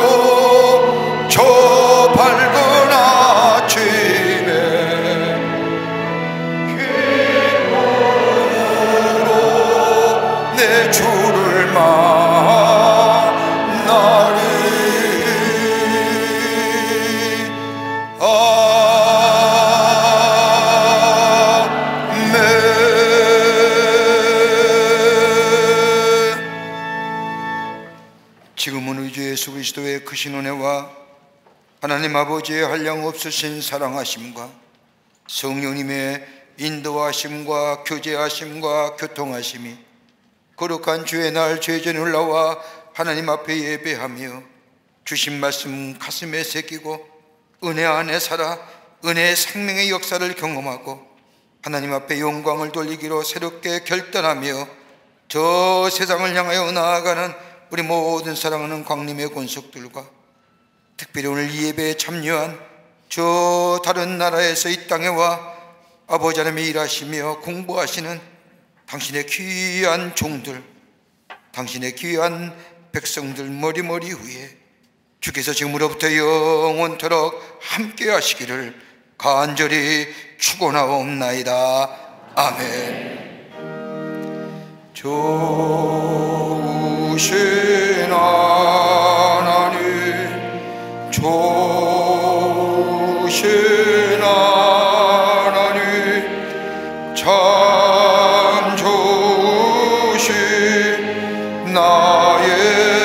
Speaker 2: 지나고 저 밝은 아침에 기쁨으로 내 주를 지금은 우리 주 예수 그리스도의 크신 은혜와 하나님 아버지의 한량없으신 사랑하심과 성령님의 인도하심과 교제하심과 교통하심이 거룩한 주의 날 죄전을 나와 하나님 앞에 예배하며 주신 말씀 가슴에 새기고 은혜 안에 살아 은혜의 생명의 역사를 경험하고 하나님 앞에 영광을 돌리기로 새롭게 결단하며 저 세상을 향하여 나아가는 우리 모든 사랑하는 광림의 권속들과 특별히 오늘 이 예배에 참여한 저 다른 나라에서 이 땅에 와 아버지 하나님이 일하시며 공부하시는 당신의 귀한 종들, 당신의 귀한 백성들 머리머리 위에 주께서 지금으로부터 영원토록 함께 하시기를 간절히 축원하옵나이다. 아멘. 좋으신 하나님, 좋으신 하나님, 참 좋으신 나의